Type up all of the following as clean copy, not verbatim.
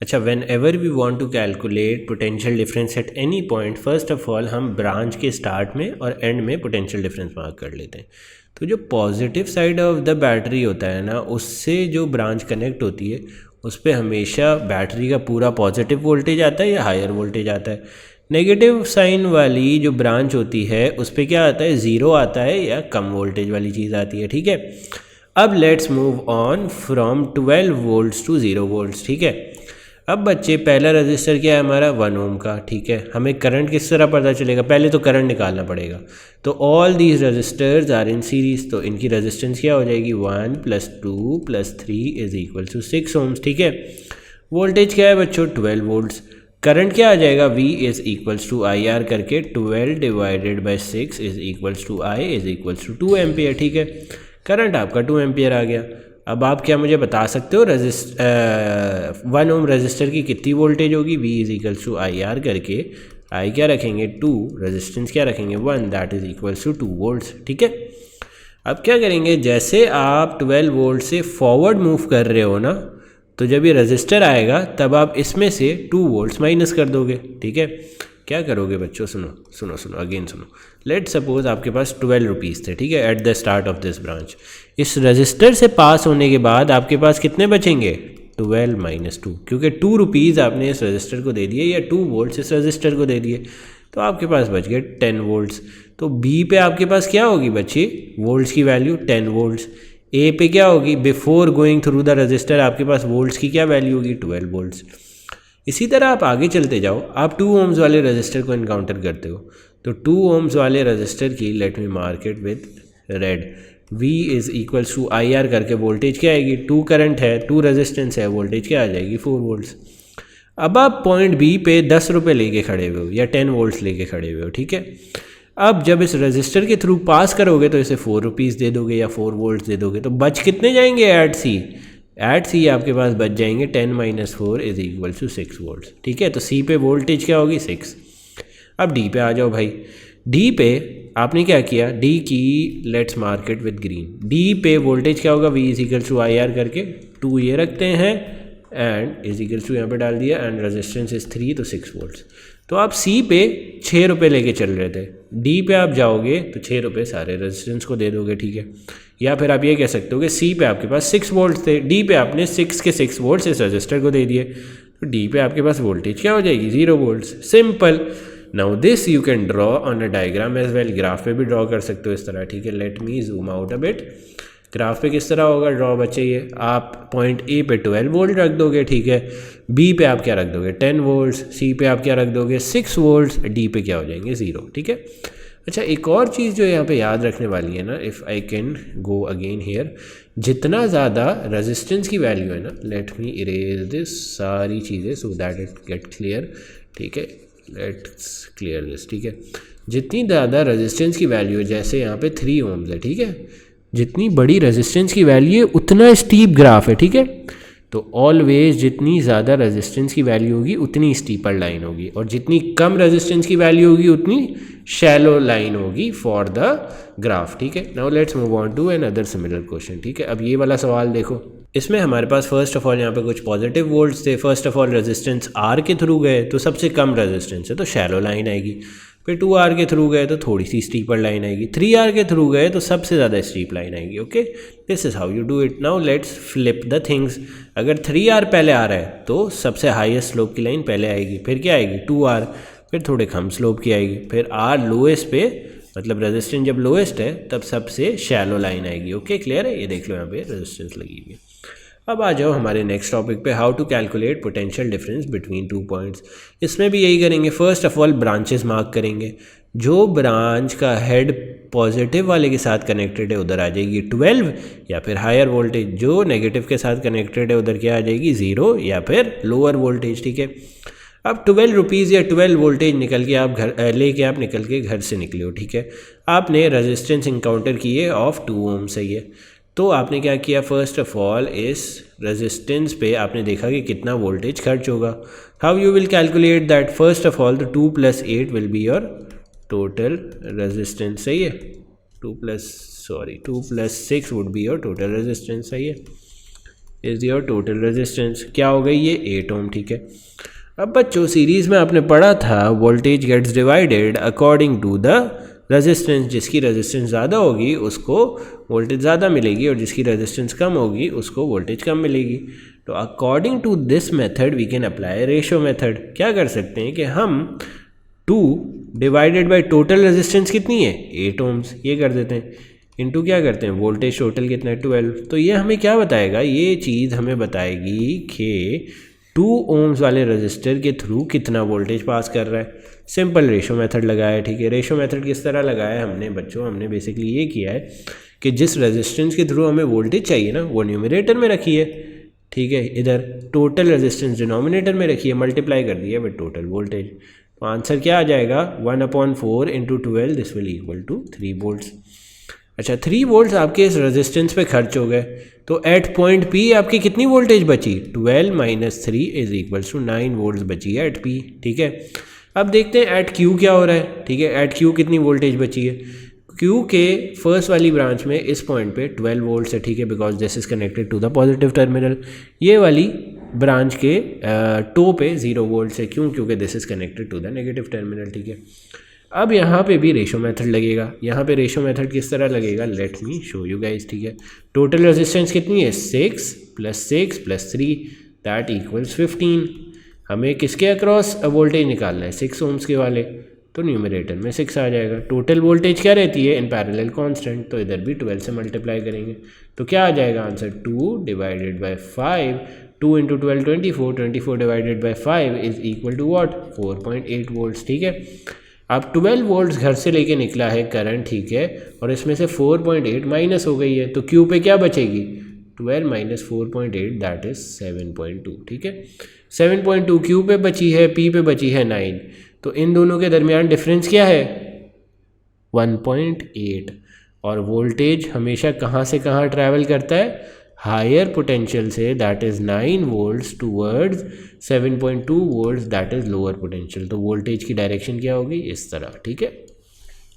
अच्छा, whenever we want to calculate potential difference at any point, first of all हम branch के start में और and में पोटेंशियल डिफरेंस मार्क कर लेते हैं। तो जो positive side of the battery होता है ना, उससे जो ब्रांच कनेक्ट होती है उस पर हमेशा बैटरी का पूरा पॉजिटिव वोल्टेज आता है या हायर वोल्टेज आता है। नेगेटिव साइन वाली जो ब्रांच होती है उस पर क्या आता है, ज़ीरो आता है या कम वोल्टेज वाली चीज़ आती है। ठीक है, अब let's move on from 12 volts to 0 volts. ठीक है, अब बच्चे पहला रजिस्टर क्या है हमारा, 1 ओम का। ठीक है, हमें करंट किस तरह पता चलेगा, पहले तो करंट निकालना पड़ेगा। तो all these resistors are in series, तो इनकी रेजिस्टेंस क्या हो जाएगी, 1 + 2 + 3 इज इक्वल टू 6 ओम्स। ठीक है, वोल्टेज क्या है बच्चों, 12 वोल्ट्स। करंट क्या आ जाएगा, V is equals to I R करके 12 divided by 6 is equals to I is equals to 2 ampere. ठीक है, करंट आपका 2 एम्पियर आ गया। अब आप क्या मुझे बता सकते हो 1 ओम रजिस्टर की कितनी वोल्टेज होगी, V is equals to I R करके I क्या रखेंगे 2, रेजिस्टेंस क्या रखेंगे 1, that is equals to 2 volts. ठीक है, अब क्या करेंगे, जैसे आप 12 वोल्ट से फॉरवर्ड मूव कर रहे हो ना, तो जब ये रजिस्टर आएगा तब आप इसमें से 2 वोल्ट्स माइनस कर दोगे। ठीक है, क्या करोगे बच्चों, सुनो सुनो सुनो अगेन सुनो। लेट सपोज आपके पास 12 रुपीज़ थे, ठीक है, at the start of this branch. इस रजिस्टर से पास होने के बाद आपके पास कितने बचेंगे, 12 - 2, क्योंकि 2 रुपीज़ आपने इस रजिस्टर को दे दिए या 2 वोल्ट्स इस रजिस्टर को दे दिए, तो आपके पास बच गए 10 वोल्ट्स। तो बी पे आपके पास क्या होगी बच्चे, वोल्ट्स की वैल्यू 10 वोल्ट्स। ए पे क्या होगी, before going through the register आपके पास वोल्ट्स की क्या वैल्यू होगी, 12 वोल्ट्स। इसी तरह आप आगे चलते जाओ, आप 2 ओम्स वाले रजिस्टर को इनकाउंटर करते हो, तो 2 ओम्स वाले रजिस्टर की let me mark it with red, V is equals to I R करके वोल्टेज क्या आएगी, 2 करंट है 2 रेजिस्टेंस है, वोल्टेज क्या आ जाएगी 4 वोल्ट्स। अब आप पॉइंट बी पे 10 रुपये लेके खड़े हुए हो या 10 वोल्ट्स लेके खड़े हुए हो। ठीक है, अब जब इस रजिस्टर के थ्रू पास करोगे तो इसे 4 रुपीज़ दे दोगे या 4 वोल्ट्स दे दोगे, तो बच कितने जाएंगे एट सी आपके पास बच जाएंगे 10 - 4 इज इक्वल टू 6 वोल्ट्स। ठीक है, तो सी पे वोल्टेज क्या होगी 6। अब डी पे आ जाओ भाई, डी पे आपने क्या किया, डी की let's mark it with green, D पे वोल्टेज क्या होगा, V is equal to I R करके 2 ये रखते हैं एंड इज इक्वल टू यहाँ पे डाल दिया एंड रेजिस्टेंस इज 3, तो 6 वोल्ट्स। तो आप सी पे 6 रुपये लेके चल रहे थे, डी पे आप जाओगे तो 6 रुपये सारे रेजिस्टेंस को दे दोगे। ठीक है, या फिर आप ये कह सकते हो कि सी पे आपके पास 6 वोल्ट थे, डी पे आपने 6 के 6 वोल्ट्स इस रजिस्टर को दे दिए, तो डी पे आपके पास वोल्टेज क्या हो जाएगी, 0 volts. Simple. Now this you can draw on a diagram as well, graph पे भी ड्रॉ कर सकते हो इस तरह। ठीक है, let me zoom out a bit. Graph पे किस तरह होगा ड्रॉ बच्चे, ये आप पॉइंट ए पे 12 वोल्ट रख दोगे। ठीक है, बी पे आप क्या रख दोगे 10 वोल्ट्स, सी पे आप क्या रख दोगे 6 वोल्ट्स, डी पे क्या हो जाएंगे 0। ठीक है, अच्छा एक और चीज़ जो यहाँ पे याद रखने वाली है ना, if I can go again here, जितना ज़्यादा रेजिस्टेंस की वैल्यू है ना, लेट मी इरेज दिस सारी चीज़ें so that it get clear. ठीक है, लेट्स क्लियर दिस। ठीक है, जितनी ज़्यादा रेजिस्टेंस की वैल्यू है, जैसे यहाँ पे 3 ओम्स है, ठीक है, जितनी बड़ी रेजिस्टेंस की वैल्यू है उतना स्टीप ग्राफ है। ठीक है, तो ऑलवेज जितनी ज़्यादा रेजिस्टेंस की वैल्यू होगी उतनी स्टीपर लाइन होगी, और जितनी कम रेजिस्टेंस की वैल्यू होगी उतनी शैलो लाइन होगी फॉर द ग्राफ। ठीक है, now let's move on to another similar question. ठीक है, अब ये वाला सवाल देखो, इसमें हमारे पास फर्स्ट ऑफ ऑल यहाँ पे कुछ पॉजिटिव वोल्ट्स थे, first of all resistance R के थ्रू गए तो सबसे कम रेजिस्टेंस है तो शैलो लाइन आएगी, फिर 2R के थ्रू गए तो थोड़ी सी स्टीपर लाइन आएगी, 3R के थ्रू गए तो सबसे ज़्यादा स्टीप लाइन आएगी। Okay, this is how you do it. Now let's flip the things. अगर 3R पहले आ रहा है तो सबसे हाईएस्ट स्लोप की लाइन पहले आएगी, फिर क्या आएगी 2R, फिर थोड़े कम स्लोप की आएगी, फिर R लोएस्ट पे, मतलब रेजिस्टेंस जब लोएस्ट है तब सबसे शैलो लाइन आएगी। ओके, क्लियर है, ये देख लो यहाँ पे रेजिस्टेंस लगी हुई है। अब आ जाओ हमारे नेक्स्ट टॉपिक पे, how to calculate potential difference between 2 points. इसमें भी यही करेंगे, first of all branches mark करेंगे, जो ब्रांच का हेड पॉजिटिव वाले के साथ कनेक्टेड है उधर आ जाएगी 12 या फिर हायर वोल्टेज, जो नेगेटिव के साथ कनेक्टेड है उधर क्या आ जाएगी 0 या फिर लोअर वोल्टेज। ठीक है, अब 12 रुपीज़ या 12 वोल्टेज निकल के आप घर लेके आप निकल के घर से निकले हो। ठीक है, आपने रेजिस्टेंस इंकाउंटर किए ऑफ 2 ओम से है, तो आपने क्या किया, फर्स्ट ऑफ ऑल इस रेजिस्टेंस पे आपने देखा कि कितना वोल्टेज खर्च होगा। How you will calculate that, first of all the 2 + 8 will be your total resistance. सही है, 2 + 6 would be your total resistance. सही है, इज़ योर टोटल रेजिस्टेंस। क्या हो गई ये 8 ओम, ठीक है। अब बच्चों सीरीज़ में आपने पढ़ा था voltage gets divided according to the resistance, जिसकी रेजिस्टेंस ज़्यादा होगी उसको वोल्टेज ज़्यादा मिलेगी और जिसकी रेजिस्टेंस कम होगी उसको वोल्टेज कम मिलेगी। तो according to this method we can apply ratio method. क्या कर सकते हैं कि हम 2 डिवाइडेड बाई टोटल रेजिस्टेंस कितनी है 8 ओम्स, ये कर देते हैं, इनटू क्या करते हैं वोल्टेज टोटल कितना है 12। तो ये हमें क्या बताएगा, ये चीज़ हमें बताएगी कि 2 ओम्स वाले रजिस्टर के थ्रू कितना वोल्टेज पास कर रहा है। सिंपल रेशो मेथड लगाया, ठीक है। रेशो मेथड किस तरह लगाया है हमने बच्चों, हमने बेसिकली ये किया है कि जिस रेजिस्टेंस के थ्रू हमें वोल्टेज चाहिए ना वो न्यूमरेटर में रखी है, ठीक है। इधर टोटल रेजिस्टेंस डिनोमिनेटर में रखी है, मल्टीप्लाई कर दिया विद टोटल वोल्टेज। तो आंसर क्या आ जाएगा 1/4 into 12 this will equal to 3 volts. अच्छा 3 वोल्ट्स आपके इस रेजिस्टेंस पे खर्च हो गए, तो एट पॉइंट पी आपकी कितनी वोल्टेज बची 12 minus 3 is equals to 9 volts बची है एट पी, ठीक है। अब देखते हैं एट क्यू क्या हो रहा है, ठीक है। एट क्यू कितनी वोल्टेज बची है, क्यू के फर्स्ट वाली ब्रांच में इस पॉइंट पे 12 वोल्ट्स है, ठीक है, because this is connected to the positive terminal. ये वाली ब्रांच के टो पे 0 वोल्ट्स है, क्यों, क्योंकि this is connected to the negative terminal, ठीक है। अब यहाँ पे भी रेशो मेथड लगेगा। यहाँ पे रेशो मेथड किस तरह लगेगा, let me show you guys, ठीक है। टोटल रेजिस्टेंस कितनी है 6 + 6 + 3 दैट इक्वल्स 15। हमें किसके अक्रॉस वोल्टेज निकालना है 6 ओम्स के वाले, तो न्यूमरेटर में 6 आ जाएगा। टोटल वोल्टेज क्या रहती है इन पैरेलल कांस्टेंट, तो इधर भी 12 से मल्टीप्लाई करेंगे तो क्या आ जाएगा answer 2 divided by 5, 2 into 12 24, 24 divided by 5 is equal to what 4.8 volts, ठीक है। अब 12 वोल्ट्स घर से लेके निकला है करंट, ठीक है, और इसमें से 4.8 माइनस हो गई है, तो क्यू पे क्या बचेगी 12 माइनस 4.8 दैट इज 7.2, ठीक है। 7.2 क्यू पे बची है, पी पे बची है 9, तो इन दोनों के दरमियान डिफरेंस क्या है 1.8। और वोल्टेज हमेशा कहाँ से कहाँ ट्रैवल करता है हायर पोटेंशियल से, that is 9 volts towards 7.2 volts that is lower potential. तो वोल्टेज की डायरेक्शन क्या होगी इस तरह, ठीक है।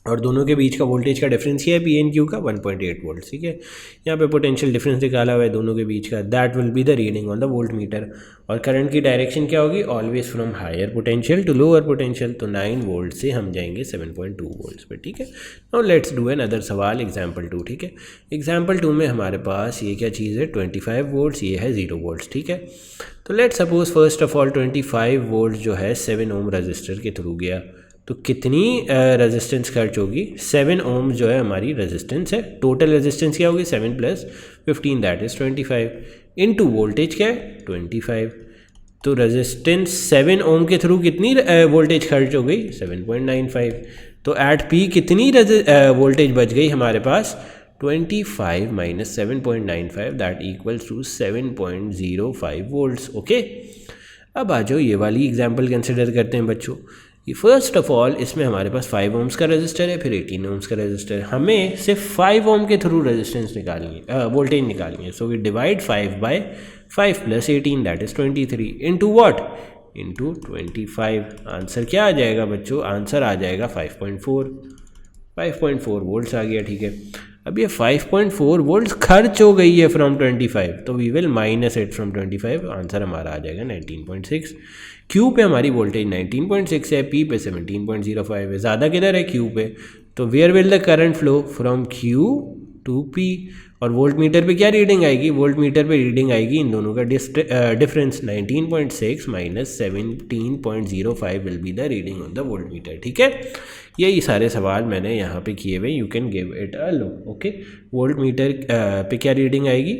और दोनों के बीच का वोल्टेज का डिफरेंस क्या है पी एन क्यू का 1.8 वोल्ट, ठीक है। यहाँ पे पोटेंशियल डिफरेंस निकाला हुआ है दोनों के बीच का, that will be the reading on the voltmeter. और करंट की डायरेक्शन क्या होगी always from higher potential to lower potential, तो 9 वोल्ट से हम जाएंगे 7.2 वोल्ट्स पे, ठीक है। Now let's do an other सवाल एग्जाम्पल 2, ठीक है। एग्जाम्पल 2 में हमारे पास ये क्या चीज़ है 25 वोल्ट्स, ये है 0 वोल्ट्स, ठीक है। तो let's suppose first of all 25 volt जो है 7 ओम रजिस्टर के थ्रू गया, तो कितनी रेजिस्टेंस खर्च होगी 7 ओम्स जो है हमारी रेजिस्टेंस है। टोटल रेजिस्टेंस क्या होगी 7 + 15 दैट इज़ 25 इनटू वोल्टेज क्या है 25। तो रेजिस्टेंस 7 ओम के थ्रू कितनी वोल्टेज खर्च हो गई 7.95। तो एट पी कितनी वोल्टेज बच गई हमारे पास 25 minus 7.95 that equals to 7.05 volts, okay. अब आ जाओ ये वाली एग्जाम्पल कंसिडर करते हैं बच्चों। ये फर्स्ट ऑफ ऑल इसमें हमारे पास 5 ओम्स का रजिस्टर है, फिर 18 ओम्स का रजिस्टर है। हमें सिर्फ 5 ओम के थ्रू रेजिस्टेंस निकालनी है, वोल्टेज निकालनी है। So we divide 5 by 5 + 18 that is 23 into what into 25। Answer क्या आ जाएगा बच्चों, आंसर आ जाएगा 5.4 वोल्ट्स आ गया, ठीक है। अब ये 5.4 वोल्ट्स खर्च हो गई है फ्रॉम 25, तो we will minus it from 25, answer हमारा आ जाएगा 19.6। क्यू पे हमारी वोल्टेज 19.6 है, पी पे 17.05 है, ज़्यादा किधर है क्यू पे, तो where will the current flow from Q to P. और वोल्ट मीटर पे क्या रीडिंग आएगी, वोल्ट मीटर पे रीडिंग आएगी इन दोनों का difference 19.6 minus 17.05 will be the reading on the voltmeter, ठीक है। यही सारे सवाल मैंने यहाँ पे किए हुए, you can give it a look, okay. Volt meter पे क्या रीडिंग आएगी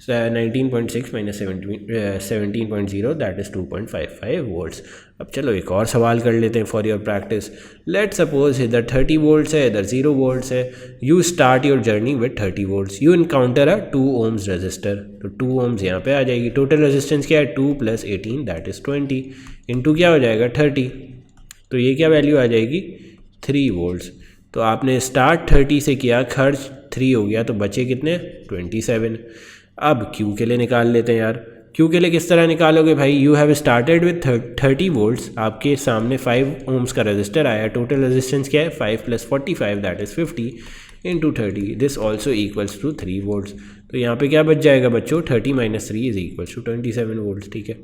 19.6 माइनस 17.0 दैट इज़ 2.55 वोल्ट्स। अब चलो एक और सवाल कर लेते हैं for your practice. Let suppose इधर 30 वोल्ट्स है, इधर 0 वोल्ट्स है। You start your journey with 30 volts, you encounter a 2 ohms resistor, तो 2 ओम्स यहाँ पे आ जाएगी। टोटल रेजिस्टेंस क्या है 2 + 18 दैट इज़ 20 इंटू क्या हो जाएगा 30, तो ये क्या वैल्यू आ जाएगी 3 वोल्ट्स। तो आपने स्टार्ट 30 से किया, खर्च 3 हो गया, तो बचे कितने 27। अब क्यू के लिए निकाल लेते हैं यार। क्यू के लिए किस तरह निकालोगे भाई, you have started with 30 volts, आपके सामने 5 ओम्स का रजिस्टर आया, टोटल रेजिस्टेंस क्या है 5 + 45 that is 50 into 30, this also equals to 3 volts. तो यहाँ पे क्या बच जाएगा बच्चों, 30 - 3 इज इक्वल टू 27 वोल्ट, ठीक है।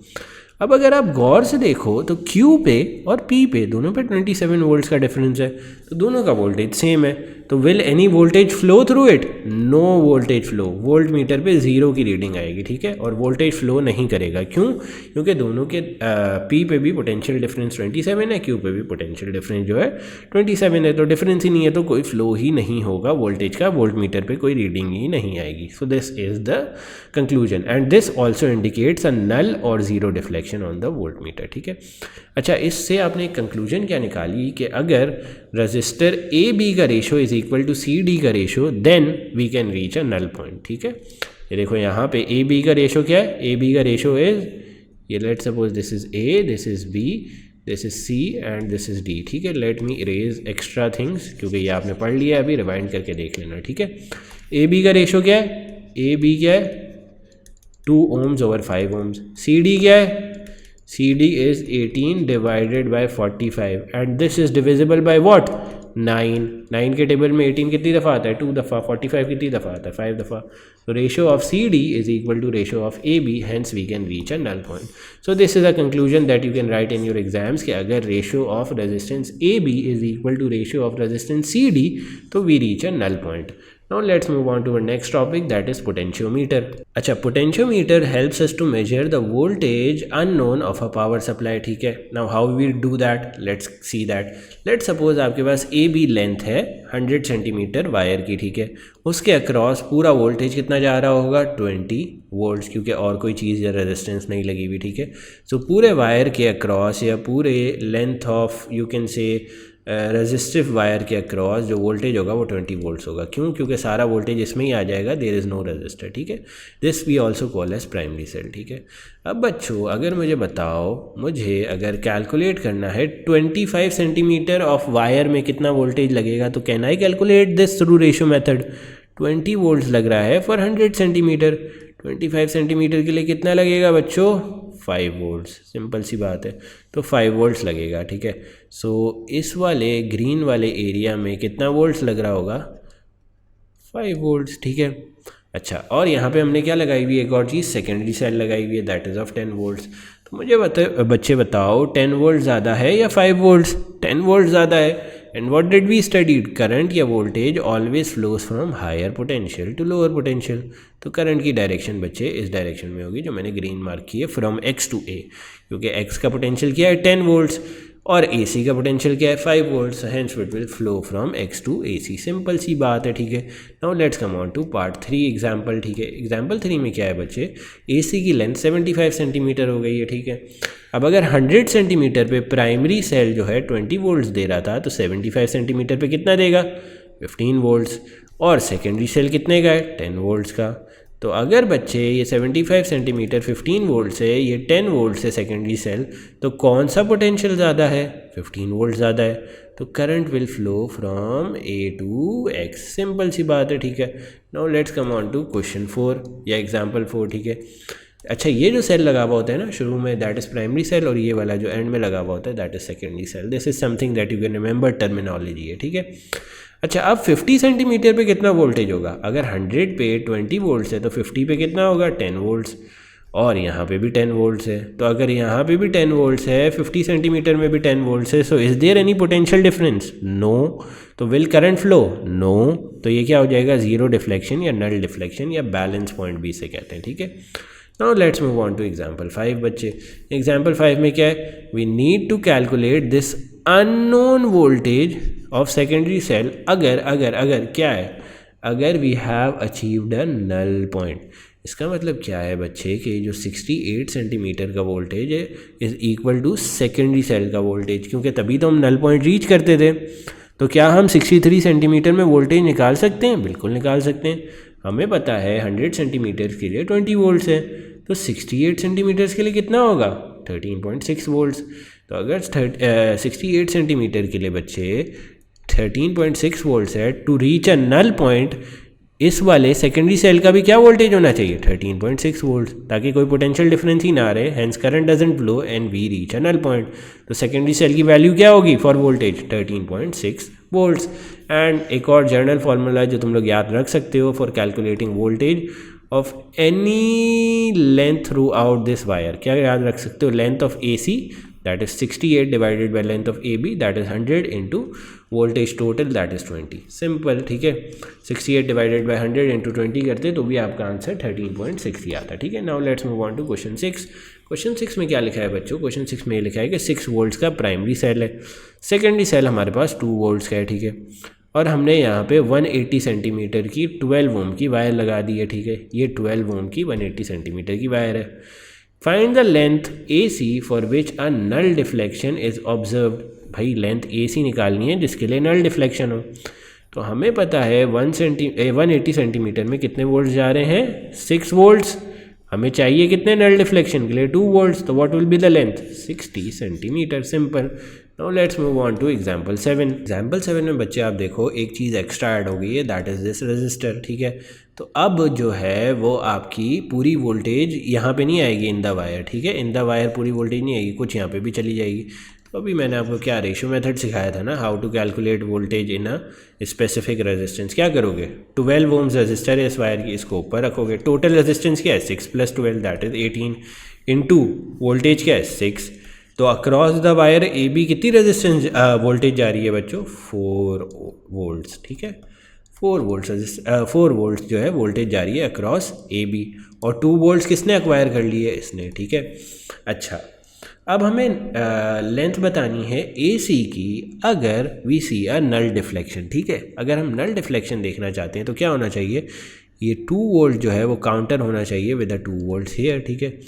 अब अगर आप गौर से देखो तो Q पे और P पे दोनों पे 27 वोल्ट्स का डिफरेंस है, तो दोनों का वोल्टेज सेम है, तो will any voltage flow through it, no voltage flow, voltmeter पे 0 की रीडिंग आएगी, ठीक है, और वोल्टेज फ्लो नहीं करेगा। क्यों? क्योंकि दोनों के P पे भी पोटेंशियल डिफरेंस 27 है, Q पे भी पोटेंशियल डिफरेंस जो है 27 है, तो डिफरेंस ही नहीं है तो कोई फ्लो ही नहीं होगा वोल्टेज का, वोल्ट मीटर पे कोई रीडिंग ही नहीं आएगी। So this is the conclusion and this also indicates a null और zero deflection on the voltmeter, ठीक है। अच्छा, इससे आपने एक कंक्लूजन क्या निकाली कि अगर रजिस्टर ए बी का ratio is equal to C D का ratio, then we can reach a null point, ठीक है। ये देखो यहाँ पे ए बी का रेशो क्या है, ए बी का रेशो इज, ये let suppose this is A, this is B, this is C and this is D, ठीक है। Let me erase extra things क्योंकि ये आपने पढ़ लिया है, अभी रिवाइंड करके देख लेना, ठीक है। ए बी का रेशो क्या है, ए बी क्या है 2 ohms over 5 ohms, C D क्या है, C D is 18 divided by 45 and this is divisible by what, 9 के टेबल में 18 कितनी दफ़ा आता है, 2 दफ़ा, 45 कितनी दफ़ा आता है, 5 दफ़ा। तो ratio of C D is equal to ratio of A B, hence we can reach a null point. So this is a conclusion that you can write in your exams कि अगर ratio of resistance A B is equal to ratio of resistance C D, तो we reach a null point. Now let's move on to our next topic, that is potentiometer. अच्छा, potentiometer helps us to measure the voltage unknown of a power supply, ठीक है। Now how we do that? Let's see that. Let's suppose आपके पास AB length है 100 centimetre wire की, ठीक है। उसके across पूरा वोल्टेज कितना जा रहा होगा, 20 वोल्ट्स, क्योंकि और कोई चीज़ या रेजिस्टेंस नहीं लगी हुई, ठीक है। सो पूरे वायर के अक्रॉस या पूरे लेंथ ऑफ यू कैन से रेजिस्टिव वायर के अक्रॉस जो वोल्टेज होगा वो 20 वोल्ट्स होगा। क्यों? क्योंकि सारा वोल्टेज इसमें ही आ जाएगा, देयर इज़ नो रेजिस्टर, ठीक है। This we also call as primary cell, ठीक है। अब बच्चों अगर मुझे बताओ, मुझे अगर कैलकुलेट करना है 25 सेंटीमीटर ऑफ वायर में कितना वोल्टेज लगेगा, तो can I calculate this through ratio method. 20 volts लग रहा है फॉर 100 सेंटीमीटर, 25 सेंटीमीटर के लिए कितना लगेगा बच्चों, 5 वोल्ट्स, सिंपल सी बात है, तो 5 वोल्ट्स लगेगा, ठीक है। सो इस वाले ग्रीन वाले एरिया में कितना वोल्ट्स लग रहा होगा, 5 वोल्ट्स, ठीक है। अच्छा, और यहाँ पे हमने क्या लगाई हुई है, एक और चीज़ सेकेंडरी सेल लगाई हुई है, दैट इज़ ऑफ 10 वोल्ट्स। तो मुझे बच्चे बताओ 10 वोल्ट ज़्यादा है या 5 वोल्ट्स, 10 वोल्ट ज़्यादा है। And what did we studied, current या voltage always flows from higher potential to lower potential. तो करंट की डायरेक्शन बच्चे इस डायरेक्शन में होगी जो मैंने ग्रीन मार्क की है, फ्रॉम एक्स टू ए, क्योंकि एक्स का पोटेंशियल क्या है 10 वोल्ट्स और ए सी का पोटेंशियल क्या है 5 volts, hence it will flow from X to A C, simple सी बात है, ठीक है। Now let's come on to part 3 example, ठीक है। एग्जाम्पल 3 में क्या है बच्चे, ए सी की लेंथ 75 सेंटीमीटर हो गई है, ठीक है। अब अगर 100 सेंटीमीटर पे प्राइमरी सेल जो है 20 वोल्ट्स दे रहा था, तो 75 सेंटीमीटर पे कितना देगा, 15 वोल्ट्स, और सेकेंडरी सेल कितने का है, 10 वोल्ट्स का। तो अगर बच्चे ये 75 सेंटीमीटर 15 वोल्ट से, ये 10 वोल्ट से सेकेंडरी सेल, तो कौन सा पोटेंशियल ज़्यादा है, 15 वोल्ट ज़्यादा है, तो current will flow from A to X, simple सी बात है, ठीक है। Now let's come on to question 4 या एग्जाम्पल 4, ठीक है। अच्छा, ये जो सेल लगा हुआ होता है ना शुरू में, दैट इज़ प्राइमरी सेल, और ये वाला जो एंड में लगा हुआ होता है that is secondary cell. This is something that you can remember, terminology है, ठीक है। अच्छा, अब 50 सेंटीमीटर पे कितना वोल्टेज होगा, अगर 100 पे 20 वोल्ट्स है तो 50 पे कितना होगा, 10 वोल्ट्स, और यहाँ पे भी 10 वोल्ट्स है। तो अगर यहाँ पे भी 10 वोल्ट्स है, 50 सेंटीमीटर में भी 10 वोल्ट्स है, so is there any potential difference, no. तो विल करंट फ्लो, नो। तो ये क्या हो जाएगा, जीरो डिफ्लेक्शन या नल डिफ्लेक्शन या बैलेंस पॉइंट भी इसे कहते हैं, ठीक है। Now let's move on to example 5 बच्चे। एग्जाम्पल 5 में क्या है, we need to calculate this unknown voltage of secondary cell अगर क्या है, अगर we have achieved a null point. इसका मतलब क्या है बच्चे कि जो 68 सेंटीमीटर का वोल्टेज है is equal to secondary cell का वोल्टेज, क्योंकि तभी तो हम नल पॉइंट रीच करते थे। तो क्या हम 63 सेंटीमीटर में वोल्टेज निकाल सकते हैं, बिल्कुल निकाल सकते हैं। हमें पता है 100 सेंटीमीटर के लिए 20 वोल्ट्स है, तो 68 सेंटीमीटर्स के लिए कितना होगा, 13.6 वोल्ट्स। तो अगर 68 सेंटीमीटर के लिए बच्चे 13.6 वोल्ट्स है, to reach a null point, इस वाले सेकेंडरी सेल का भी क्या वोल्टेज होना चाहिए, 13.6 वोल्ट, ताकि कोई पोटेंशियल डिफरेंस ही ना रहे, hence current doesn't flow and we reach a null point. तो सेकेंडरी सेल की वैल्यू क्या होगी फॉर वोल्टेज, 13.6 वोल्ट्स। एंड एक और जनरल फार्मूला जो तुम लोग याद रख सकते हो for calculating voltage, of any length throughout this wire, क्या याद रख सकते हो, length of A C that is 68 divided by length of A B that is 100 into voltage total that is 20। Simple, ठीक है। 68 डिवाइडेड बाई 100 इंटू 20 करते तो भी आपका आंसर 13.60 आता, ठीक है। Now let's move on to question 6। Question 6 में क्या लिखा है बच्चों, क्वेश्चन 6 में लिखा है कि 6 वोल्ट्स का प्राइमरी सेल है, सेकेंडरी सेल हमारे पास 2 वोल्ट्स का है, ठीक है। और हमने यहाँ पे 180 सेंटीमीटर की 12 ओम की वायर लगा दी है, ठीक है। ये 12 ओम की 180 सेंटीमीटर की वायर है। Find the length A C for which a null deflection is observed. भाई लेंथ ए सी निकालनी है जिसके लिए नल डिफ्लेक्शन हो। तो हमें पता है 180 सेंटीमीटर में कितने वोल्ट्स जा रहे हैं, 6 वोल्ट्स। हमें चाहिए कितने नल डिफ्लेक्शन के लिए, 2 वोल्ट्स। तो what will be the length, 60 centimetre. Simple. Now let's move on to example 7। Example 7 में बच्चे आप देखो एक चीज़ एक्स्ट्रा ऐड हो गई है, दैट इज़ दिस रजिस्टर, ठीक है। तो अब जो है वो आपकी पूरी वोल्टेज यहाँ पे नहीं आएगी इन द वायर, ठीक है। इन द वायर पूरी वोल्टेज नहीं आएगी, कुछ यहाँ पे भी चली जाएगी। तो अभी मैंने आपको क्या रेशियो मेथड सिखाया था ना, how to calculate voltage in a specific resistance. क्या करोगे, 12 ओम्स रजिस्टर है इस वायर की, इसको ऊपर रखोगे। टोटल रेजिस्टेंस क्या है, 6 + 12 दैट इज 18 इंटू वोल्टेज क्या है 6। तो across the wire A B कितनी रेजिस्टेंस वोल्टेज जा रही है बच्चों, 4 वोल्ट्स, ठीक है। 4 वोल्ट्स जो है वोल्टेज जा रही है अक्रॉस ए बी। और 2 वोल्ट्स किसने एक्वायर कर लिए, इसने, ठीक है। अच्छा, अब हमें लेंथ बतानी है ए सी की अगर we C a null deflection, ठीक है। अगर हम नल डिफ्लेक्शन देखना चाहते हैं तो क्या होना चाहिए, ये 2 वोल्ट जो है वो काउंटर होना चाहिए विद द 2 वोल्ट्स हियर, ठीक है।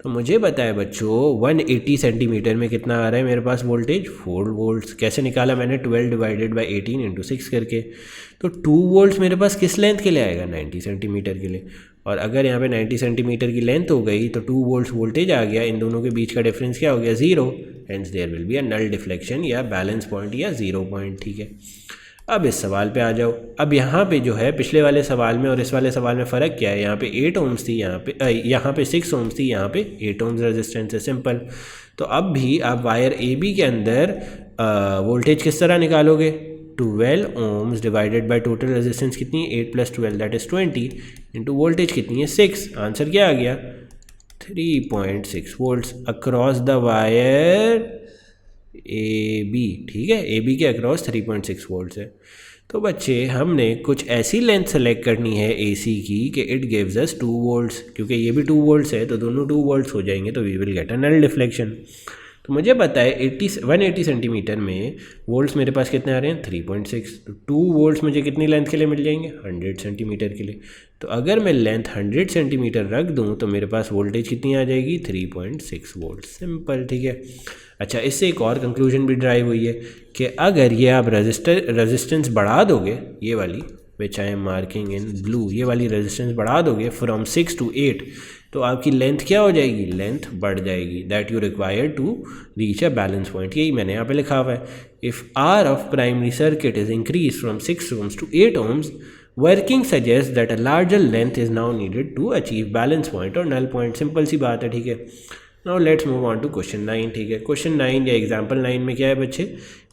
तो मुझे पता है बच्चों 180 सेंटीमीटर में कितना आ रहा है मेरे पास वोल्टेज, 4 वोल्ट्स। कैसे निकाला मैंने, 12 डिवाइडेड बाई 18 इंटू 6 करके। तो 2 वोल्ट्स मेरे पास किस लेंथ के लिए आएगा, 90 सेंटीमीटर के लिए। और अगर यहाँ पे 90 सेंटीमीटर की लेंथ हो गई तो 2 वोल्ट्स वोल्टेज आ गया, इन दोनों के बीच का डिफरेंस क्या हो गया, 0। Hence there will be a null deflection या बैलेंस पॉइंट या 0 पॉइंट, ठीक है। अब इस सवाल पे आ जाओ। अब यहाँ पे जो है पिछले वाले सवाल में और इस वाले सवाल में फ़र्क क्या है, यहाँ पे 8 ओम्स थी, यहाँ पे 6 ओम्स थी, यहाँ पे 8 ओम्स रेजिस्टेंस है। सिंपल। तो अब भी आप वायर ए बी के अंदर वोल्टेज किस तरह निकालोगे, 12 ohms divided by total resistance कितनी है, 8 + 12 दैट इज़ 20 इंटू वोल्टेज कितनी है 6। आंसर क्या आ गया, 3.6 volts across the wire A B, ठीक है। ए बी के अक्रॉस 3.6 वोल्ट्स है। तो बच्चे हमने कुछ ऐसी लेंथ सेलेक्ट करनी है ए सी की कि इट गिव्स अस 2 वोल्ट्स, क्योंकि ये भी 2 वोल्ट्स है तो दोनों 2 वोल्ट्स हो जाएंगे, तो we will get a null deflection. तो मुझे पता है 180 सेंटीमीटर में वोल्ट्स मेरे पास कितने आ रहे हैं, 3.6। तो 2 वोल्ट्स मुझे कितनी लेंथ के लिए मिल जाएंगे, 100 सेंटीमीटर के लिए। तो अगर मैं लेंथ 100 सेंटीमीटर रख दूं तो मेरे पास वोल्टेज कितनी आ जाएगी, 3.6 वोल्ट। सिंपल, ठीक है। अच्छा, इससे एक और कंक्लूजन भी ड्राइव हुई है कि अगर ये आप रेजिस्टेंस बढ़ा दोगे, ये वाली which I am marking in blue, ये वाली रेजिस्टेंस बढ़ा दोगे फ्रॉम 6 to 8, तो आपकी लेंथ क्या हो जाएगी, लेंथ बढ़ जाएगी, that you require to reach a balance point. यही मैंने यहाँ पे लिखा हुआ है, if R of primary circuit is increase from 6 ohms to 8 ohms, working suggest that a larger length is now needed to achieve balance point और null point. Simple सी बात है, ठीक है। Now let's move on to question 9, ठीक है। Question 9 या example 9 में क्या है बच्चे,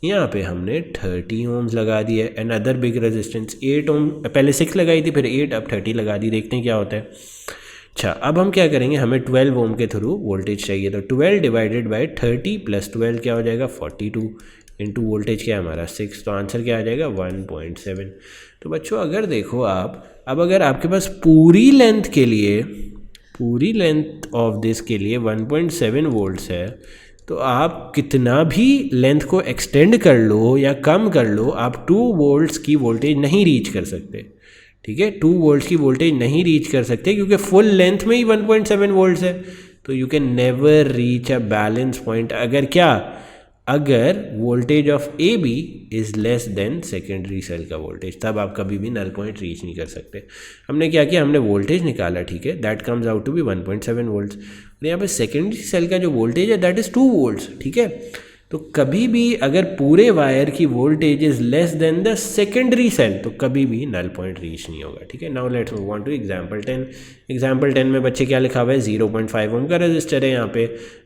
यहाँ पे हमने 30 ओम्स लगा दी है, एंड अदर बिग रेजिस्टेंस 8 ओम, पहले 6 लगाई थी फिर 8, अब 30 लगा दी। देखते हैं क्या होता है। अच्छा, अब हम क्या करेंगे, हमें 12 ओम के थ्रू वोल्टेज चाहिए, तो 12 डिवाइडेड बाई 30 + 12 क्या हो जाएगा, 42 इंटू वोल्टेज क्या है हमारा 6, तो आंसर क्या आ जाएगा 1.7। तो बच्चों अगर देखो आप, अब अगर आपके पास पूरी लेंथ ऑफ दिस के लिए 1.7 वोल्ट्स है, तो आप कितना भी लेंथ को एक्सटेंड कर लो या कम कर लो, आप 2 वोल्ट्स की वोल्टेज नहीं रीच कर सकते, ठीक है। 2 वोल्ट्स की वोल्टेज नहीं रीच कर सकते क्योंकि फुल लेंथ में ही 1.7 वोल्ट्स है। तो you can never reach a balance point अगर voltage of A B is less than secondary cell का वोल्टेज, तब आप कभी भी नल पॉइंट रीच नहीं कर सकते। हमने क्या किया, हमने वोल्टेज निकाला, ठीक है, that comes out to be 1.7 volts. और यहाँ पे सेकेंडरी सेल का जो वोल्टेज है दैट इज़ 2 वोल्ट्स, ठीक है। तो कभी भी अगर पूरे वायर की voltage is less than the secondary cell, तो कभी भी नल पॉइंट रीच नहीं होगा, ठीक है। Now let's move on to example 10। Example 10 में बच्चे क्या लिखा हुआ है, 0.5 ओम का रजिस्टर है यहाँ पे,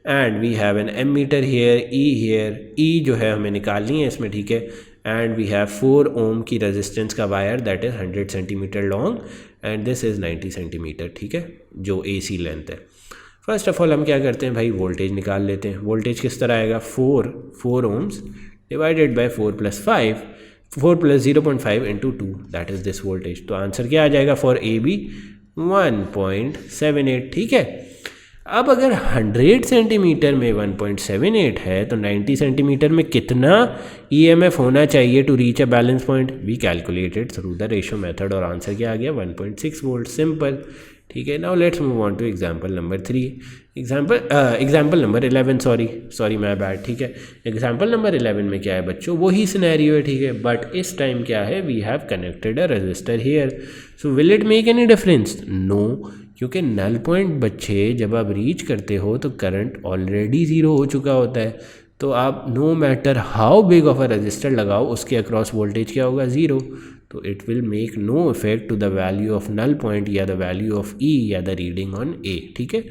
and we have an ammeter here, E जो है हमें निकालनी है इसमें, ठीक है। एंड वी हैव 4 ओम की रेजिस्टेंस का wire that is 100 centimetre long, and this is 90 centimetre, ठीक है, जो AC लेंथ है। फर्स्ट ऑफ ऑल हम क्या करते हैं भाई, वोल्टेज निकाल लेते हैं। वोल्टेज किस तरह आएगा, 4 ohms divided by 4 + 0.5 into 2, that is this voltage. तो आंसर क्या आ जाएगा फॉर AB 1.78, ठीक है। अब अगर 100 सेंटीमीटर में 1.78 है तो 90 सेंटीमीटर में कितना EMF होना चाहिए to reach a balance point? We calculated through the ratio method और आंसर क्या आ गया, 1.6 वोल्ट, सिंपल, ठीक है। Now let's move on to example number 3, example number 11, sorry my bad, ठीक है। एग्जांपल नंबर 11 में क्या है बच्चों, वही सिनेरियो है, ठीक है, बट इस टाइम क्या है, we have connected a resistor here, so will it make any difference? No, क्योंकि नल पॉइंट बच्चे जब आप रीच करते हो तो करंट ऑलरेडी ज़ीरो हो चुका होता है, तो आप no matter how big of a resistor लगाओ उसके अक्रॉस वोल्टेज क्या होगा, ज़ीरो। तो it will make no effect to the value of null point या द वैल्यू ऑफ E या द रीडिंग ऑन A, ठीक है।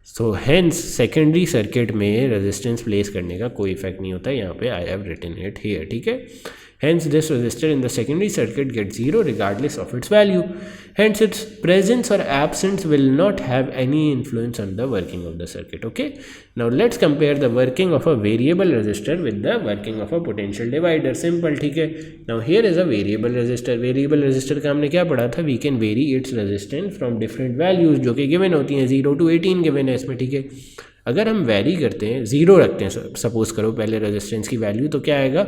सो हेंस सेकेंडरी सर्किट में रेजिस्टेंस प्लेस करने का कोई इफेक्ट नहीं होता, यहाँ पे I have written it here, ठीक है। Hence this resistor in the secondary circuit gets zero regardless of its value. Hence its presence or absence will not have any influence on the working of the circuit. Okay. Now let's compare the working of a variable resistor with the working of a potential divider. Simple, ठीक है। Now here is a variable resistor. Variable resistor का हमने क्या पढ़ा था? We can vary its resistance from different values जो कि given होती हैं, 0 to 18 given है इसमें, ठीक है। अगर हम वैरी करते हैं, 0 रखते हैं सपोज करो पहले रेजिस्टेंस की वैल्यू, तो क्या आएगा,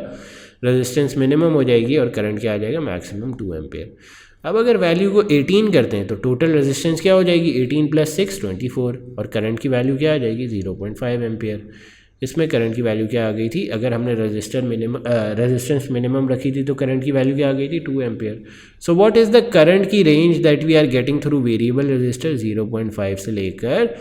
रेजिस्टेंस मिनिमम हो जाएगी और करंट क्या आ जाएगा, मैक्सिमम 2 एम्पेयर। अब अगर वैल्यू को 18 करते हैं तो टोटल रेजिस्टेंस क्या हो जाएगी, 18 + 6 24, और करंट की वैल्यू क्या आ जाएगी, 0.5 एम्पेयर। इसमें करंट की वैल्यू क्या आ गई थी, अगर हमने रेजिस्टेंस मिनिमम रखी थी तो करंट की वैल्यू क्या आ गई थी, 2 ampere. So what is the current की range that we are getting through variable resistor, 0.5 से लेकर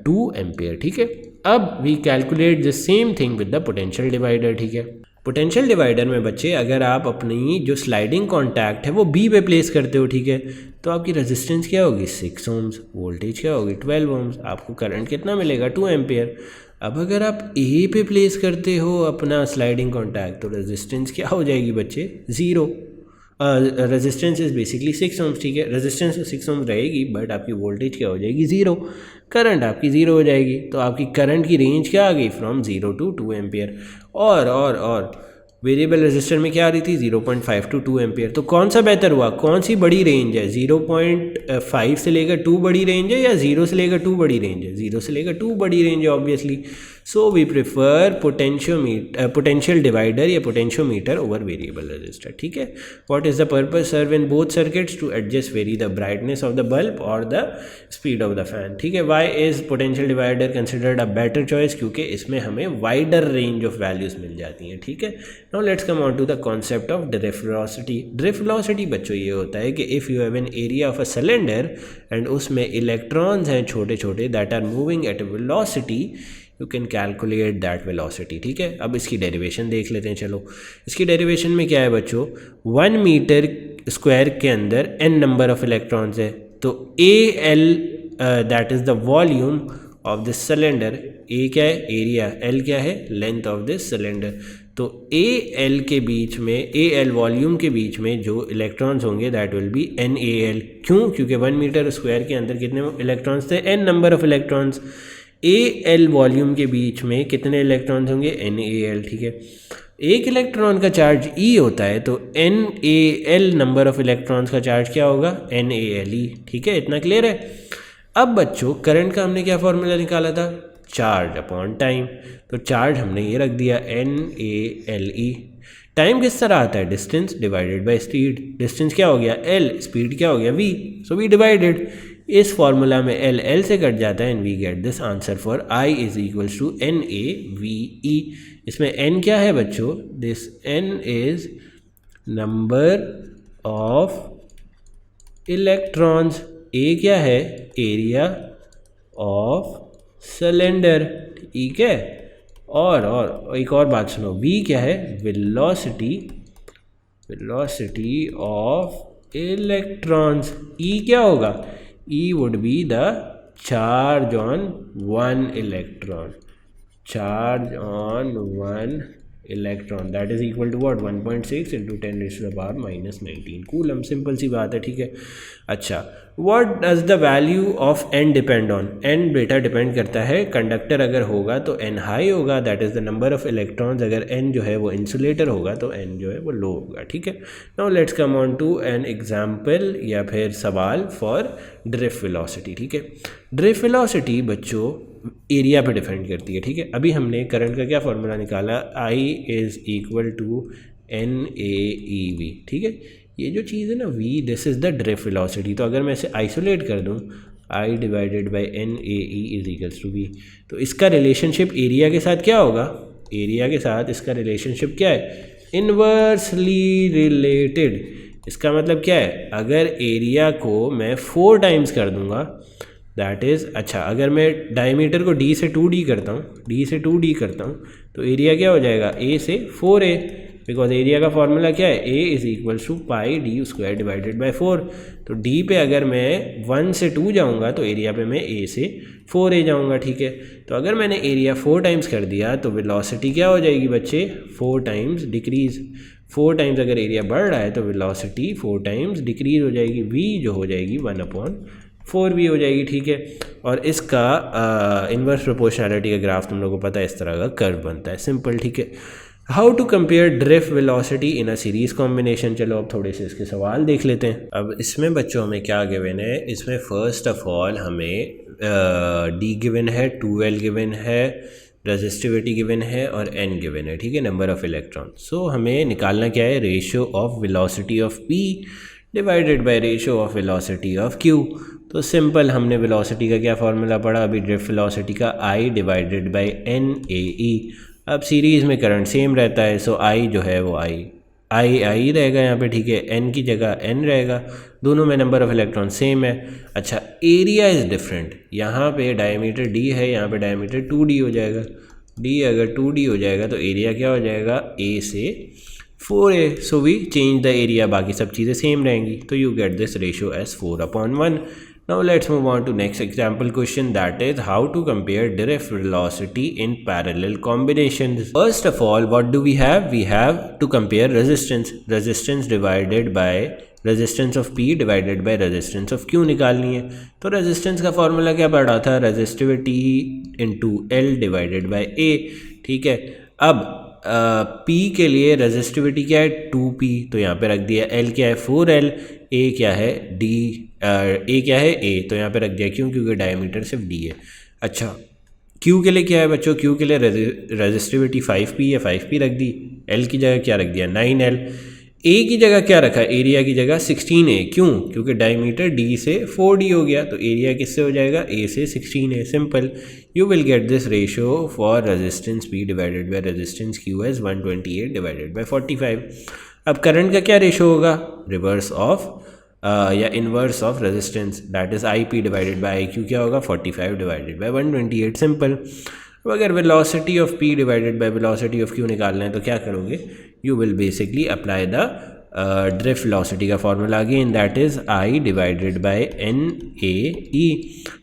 2 एम्पेयर, ठीक है। अब we calculate the same thing with the potential divider, ठीक है। पोटेंशियल डिवाइडर में बच्चे अगर आप अपनी जो स्लाइडिंग कॉन्टैक्ट है वो B पे प्लेस करते हो, ठीक है, तो आपकी रेजिस्टेंस क्या होगी, 6 ohms, वोल्टेज क्या होगी, 12 ohms, आपको करंट कितना मिलेगा, 2 एम्पेयर। अब अगर आप A पे प्लेस करते हो अपना स्लाइडिंग कॉन्टैक्ट तो रेजिस्टेंस क्या हो जाएगी बच्चे, 0। रेजिस्टेंस इज़ बेसिकली 6 ohms, ठीक है। रेजिस्टेंस तो 6 ohms रहेगी बट आपकी वोल्टेज क्या हो जाएगी, 0, करंट आपकी 0 हो जाएगी। तो आपकी करंट की रेंज क्या आ गई, फ्रॉम 0 to 2 एम्पियर। और वेरिएबल रेजिस्टर में क्या आ रही थी, 0.5 to 2 एम्पियर। तो कौन सा बेहतर हुआ, कौन सी बड़ी रेंज है, 0.5 से लेकर 2 बड़ी रेंज है या 0 से लेकर 2 बड़ी रेंज है, 0 से लेकर 2 बड़ी रेंज है obviously. So we prefer potential divider या पोटेंशियोमीटर ओवर वेरिएबल रेजिस्टर, ठीक है। What is the purpose, serve in both circuits to adjust very the brightness of the bulb और the speed of the fan, ठीक है। Why is potential divider considered a better choice, क्योंकि इसमें हमें wider range of values मिल जाती हैं, ठीक है। Now let's come on to the concept of drift velocity. Drift velocity बच्चों ये होता है कि if you have an area of a cylinder and उसमें इलेक्ट्रॉन्स हैं छोटे छोटे that are moving at a velocity, you can calculate that velocity, ठीक है। अब इसकी डेरिवेशन देख लेते हैं, चलो। इसकी डेरिवेशन में क्या है बच्चों, 1 मीटर स्क्वायर के अंदर n नंबर ऑफ इलेक्ट्रॉन्स है, तो AL that is the volume of this cylinder, A क्या है, एरिया, L क्या है, लेंथ ऑफ दिस सिलेंडर। तो AL के बीच में, AL वॉल्यूम के बीच में जो इलेक्ट्रॉन्स होंगे दैट विल बी NaL। क्यों, क्योंकि 1 मीटर स्क्वायर के अंदर कितने इलेक्ट्रॉन्स थे, n number of electrons. AL volume के बीच में कितने इलेक्ट्रॉन्स होंगे, NaL, ठीक है। एक इलेक्ट्रॉन का चार्ज E होता है तो NaL नंबर ऑफ इलेक्ट्रॉन्स का चार्ज क्या होगा, NaLe, ठीक है। इतना क्लियर है। अब बच्चों करंट का हमने क्या फॉर्मूला निकाला था, चार्ज अपॉन टाइम। तो चार्ज हमने ये रख दिया NaLe। टाइम किस तरह आता है, distance divided by speed. Distance क्या हो गया, L, स्पीड क्या हो गया, V, सो वी डिवाइडेड। इस फॉर्मूला में L से कट जाता है and we get this answer for I is equals to NaVe। इसमें N क्या है बच्चों, this N is number of electrons, A क्या है, एरिया ऑफ सिलेंडर, ठीक है। और एक और बात सुनो, V क्या है, वेलोसिटी ऑफ इलेक्ट्रॉन्स। E क्या होगा, E would be the charge on one electron, charge on one electron that is equal to what 1.6 into 10⁻⁻⁻19 coulomb. Simple सी बात है, ठीक है। अच्छा, what does the value of N depend on? N बेटा depend करता है, कंडक्टर अगर होगा तो एन हाई होगा, that is the number of electrons. अगर एन जो है वो इंसुलेटर होगा तो एन जो है वो लो होगा, ठीक है। Now let's come on to an example या फिर सवाल फॉर ड्रिफ्ट वेलोसिटी, ठीक है। ड्रिफ्ट वेलोसिटी बच्चों एरिया पे डिपेंड करती है, ठीक है। अभी हमने करंट का क्या फार्मूला निकाला, I is equal to N A E V, ठीक है। ये जो चीज़ है ना v, this is the drift velocity. तो अगर मैं इसे आइसोलेट कर दूँ, i divided by N A E is equals to v, तो इसका रिलेशनशिप एरिया के साथ क्या होगा? एरिया के साथ इसका रिलेशनशिप क्या है? Inversely related. इसका मतलब क्या है? अगर एरिया को मैं 4 टाइम्स कर दूंगा, दैट इज़, अच्छा अगर मैं डायमीटर को d से 2d करता हूँ, d से 2d करता हूँ, तो एरिया क्या हो जाएगा? a से 4a, बिकॉज एरिया का फॉर्मूला क्या है? a is equals to pi D square divided by 4। तो d पे अगर मैं 1 से 2 जाऊँगा तो एरिया पे मैं a से 4a जाऊँगा, ठीक है। तो अगर मैंने एरिया 4 टाइम्स कर दिया तो वेलोसिटी क्या हो जाएगी बच्चे? 4 टाइम्स डिक्रीज़। 4 टाइम्स अगर एरिया बढ़ रहा है तो वेलोसिटी 4 टाइम्स डिक्रीज़ हो जाएगी, v जो हो जाएगी 1/4 भी हो जाएगी, ठीक है। और इसका इन्वर्स प्रोपोर्शनैलिटी का ग्राफ तुम लोगों को पता है, इस तरह का कर्व बनता है, सिंपल, ठीक है। How to compare drift velocity in a series combination. चलो अब थोड़े से इसके सवाल देख लेते हैं। अब इसमें बच्चों हमें क्या गिवन है? इसमें फर्स्ट ऑफ ऑल हमें डी गिवन है, 2L गिवन है, रेजिस्टिविटी गिवन है और n गिवन है, ठीक है, नंबर ऑफ इलेक्ट्रॉन। सो हमें निकालना क्या है? Ratio of velocity of p divided by ratio of velocity of q। तो सिंपल, हमने वेलोसिटी का क्या फार्मूला पढ़ा अभी? ड्रिफ्ट वेलोसिटी का i divided by n a e। अब सीरीज़ में करंट सेम रहता है, सो i जो है वो i रहेगा यहाँ पे, ठीक है। n की जगह n रहेगा, दोनों में नंबर ऑफ इलेक्ट्रॉन सेम है। अच्छा, एरिया इज़ डिफरेंट, यहाँ पे डायमीटर d है, यहाँ पे डायमीटर 2d हो जाएगा। d अगर 2d हो जाएगा तो एरिया क्या हो जाएगा? a से 4a। So we change the area, बाकी सब चीज़ें सेम रहेंगी, तो you get this ratio as 4/1। Now let's move on to next example question, that is how to compare drift velocity in parallel combinations. First of all, what do we have? We have to compare resistance divided by resistance of P divided by resistance of Q निकालनी है। तो resistance का formula क्या पढ़ा था? resistivity into L divided by A, ठीक है। अब P के लिए रेजिस्टिविटी क्या है? 2P, तो यहाँ पे रख दिया। L क्या है? 4L। A क्या है? A क्या है? A, तो यहाँ पे रख दिया, क्योंकि डायमीटर सिर्फ D है। अच्छा, Q के लिए क्या है बच्चों? Q के लिए रेजिस्टिविटी 5P है, 5P रख दी। L की जगह क्या रख दिया? 9L। A की जगह क्या रखा? एरिया की जगह 16A, क्यों? क्योंकि डायमीटर D से 4D हो गया, तो एरिया किससे हो जाएगा? A से 16A। Simple, you will get this ratio for resistance P divided by resistance Q as 128 divided by 45। अब करंट का क्या रेशो होगा? रिवर्स ऑफ या inverse of resistance, that is IP divided by IQ क्या होगा? 45 divided by 128। Simple. अब अगर velocity of P divided by velocity of Q निकालना है तो क्या करोगे? You will basically apply the drift velocity का formula again, that is I divided by NAE।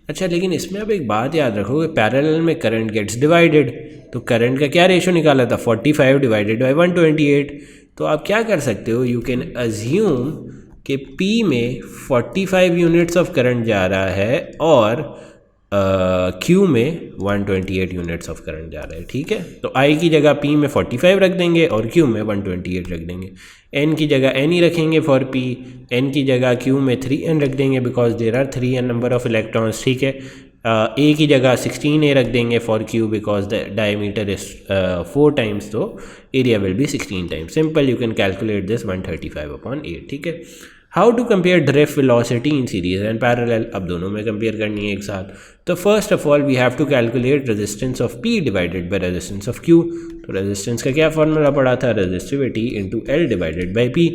अच्छा, लेकिन इसमें अब एक बात याद रखोगे, पैरेलल में करंट गेट्स डिवाइडेड, तो करंट का क्या रेशो निकाला था? 45 डिवाइडेड बाई 128। तो आप क्या कर सकते हो? यू कैन अज्यूम कि P में 45 यूनिट्स ऑफ करंट जा रहा है और Q में 128 यूनिट्स ऑफ करंट जा रहा है, ठीक है। तो I की जगह P में 45 रख देंगे और Q में 128 रख देंगे। N की जगह N ही रखेंगे फॉर P, N की जगह Q में 3N रख देंगे because there are 3N number of electrons, ठीक है। A की जगह 16A रख देंगे for Q because the diameter is 4 times, तो area will be 16 times. Simple, you can calculate this 135/8, ठीक है। How to compare drift velocity in series and parallel. अब दोनों में कंपेयर करनी है एक साथ। तो first of all we have to calculate resistance of P divided by resistance of Q। तो रेजिस्टेंस का क्या फॉर्मूला पड़ा था? Resistivity into L divided by P।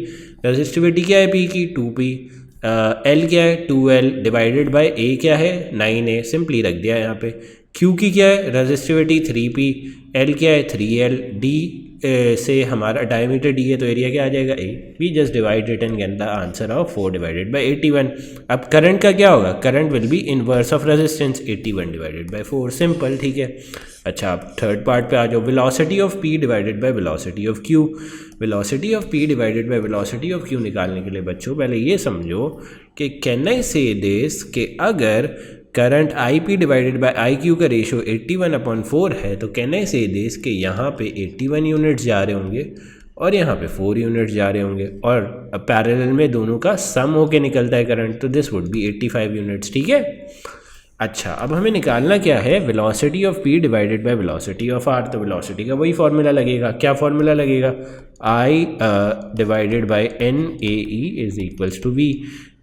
Resistivity क्या है P की? 2P। L क्या है? 2L डिवाइडेड बाई A क्या है? 9A। सिंपली रख दिया यहाँ पे। Q की क्या है? Resistivity 3P। L क्या है? 3L। D से हमारा डायमीटर D है तो एरिया क्या आ जाएगा? A। We just divide it and get the answer of 4 divided by 81। अब करंट का क्या होगा? Current will be inverse of resistance, 81 divided by 4। Simple, ठीक है। अच्छा, आप थर्ड पार्ट पे आ जाओ, velocity of P divided by velocity of Q. Velocity of P divided by velocity of Q निकालने के लिए बच्चों पहले ये समझो कि कैन आई से दिस कि अगर current I P divided bye I Q का रेशो 81/4 है तो कैन आई से दिस कि यहाँ पे 81 यूनिट्स जा रहे होंगे और यहाँ पे 4 यूनिट्स जा रहे होंगे और पैरेलल में दोनों का सम होके निकलता है करंट, तो दिस वुड बी 85 यूनिट्स। ठीक है। अच्छा, अब हमें निकालना क्या है, velocity of P divided by velocity of R. तो वेलोसिटी का वही फॉर्मूला लगेगा, क्या फॉर्मूला लगेगा, I divided by n A E is equals to v.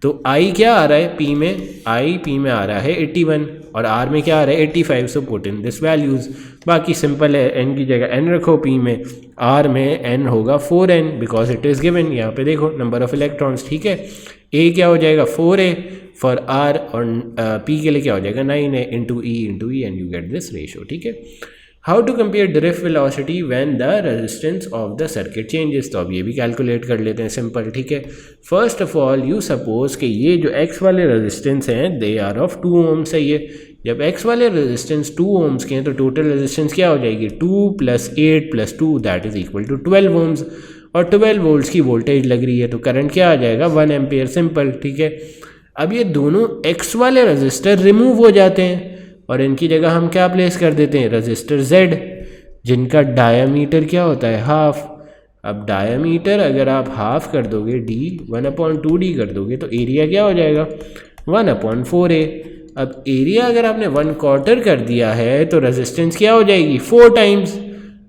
तो आई क्या आ रहा है पी में, आई पी में आ रहा है 81 और आर में क्या आ रहा है 85। So put in this values. बाकी सिंपल है, एन की जगह एन रखो, पी में, आर में एन होगा 4n because it is given. यहाँ पे देखो नंबर ऑफ इलेक्ट्रॉन्स। ठीक है। ए क्या हो जाएगा 4a फॉर आर और पी के लिए क्या हो जाएगा 9a into E and you get this ratio. ठीक है। How to compare drift velocity when the resistance of the circuit changes. तो अब ये भी कैलकुलेट कर लेते हैं, सिंपल। ठीक है। First of all you suppose कि ये जो एक्स वाले रेजिस्टेंस हैं दे आर ऑफ 2 ओम्स है। ये जब एक्स वाले रेजिस्टेंस 2 ओम्स के हैं तो टोटल रेजिस्टेंस क्या हो जाएगी 2 + 8 + 2 that is equal to 12 ohms और 12 वोल्ट्स की वोल्टेज लग रही है तो करंट क्या आ जाएगा 1 एम्पियर, सिंपल। ठीक है। अब ये दोनों एक्स वाले रजिस्टर रिमूव हो जाते हैं और इनकी जगह हम क्या प्लेस कर देते हैं रजिस्टर Z जिनका डायामीटर क्या होता है हाफ। अब डायामीटर अगर आप हाफ कर दोगे d 1/2d कर दोगे तो एरिया क्या हो जाएगा 1/4a। अब एरिया अगर आपने 1/4 कर दिया है तो रेजिस्टेंस क्या हो जाएगी 4 टाइम्स।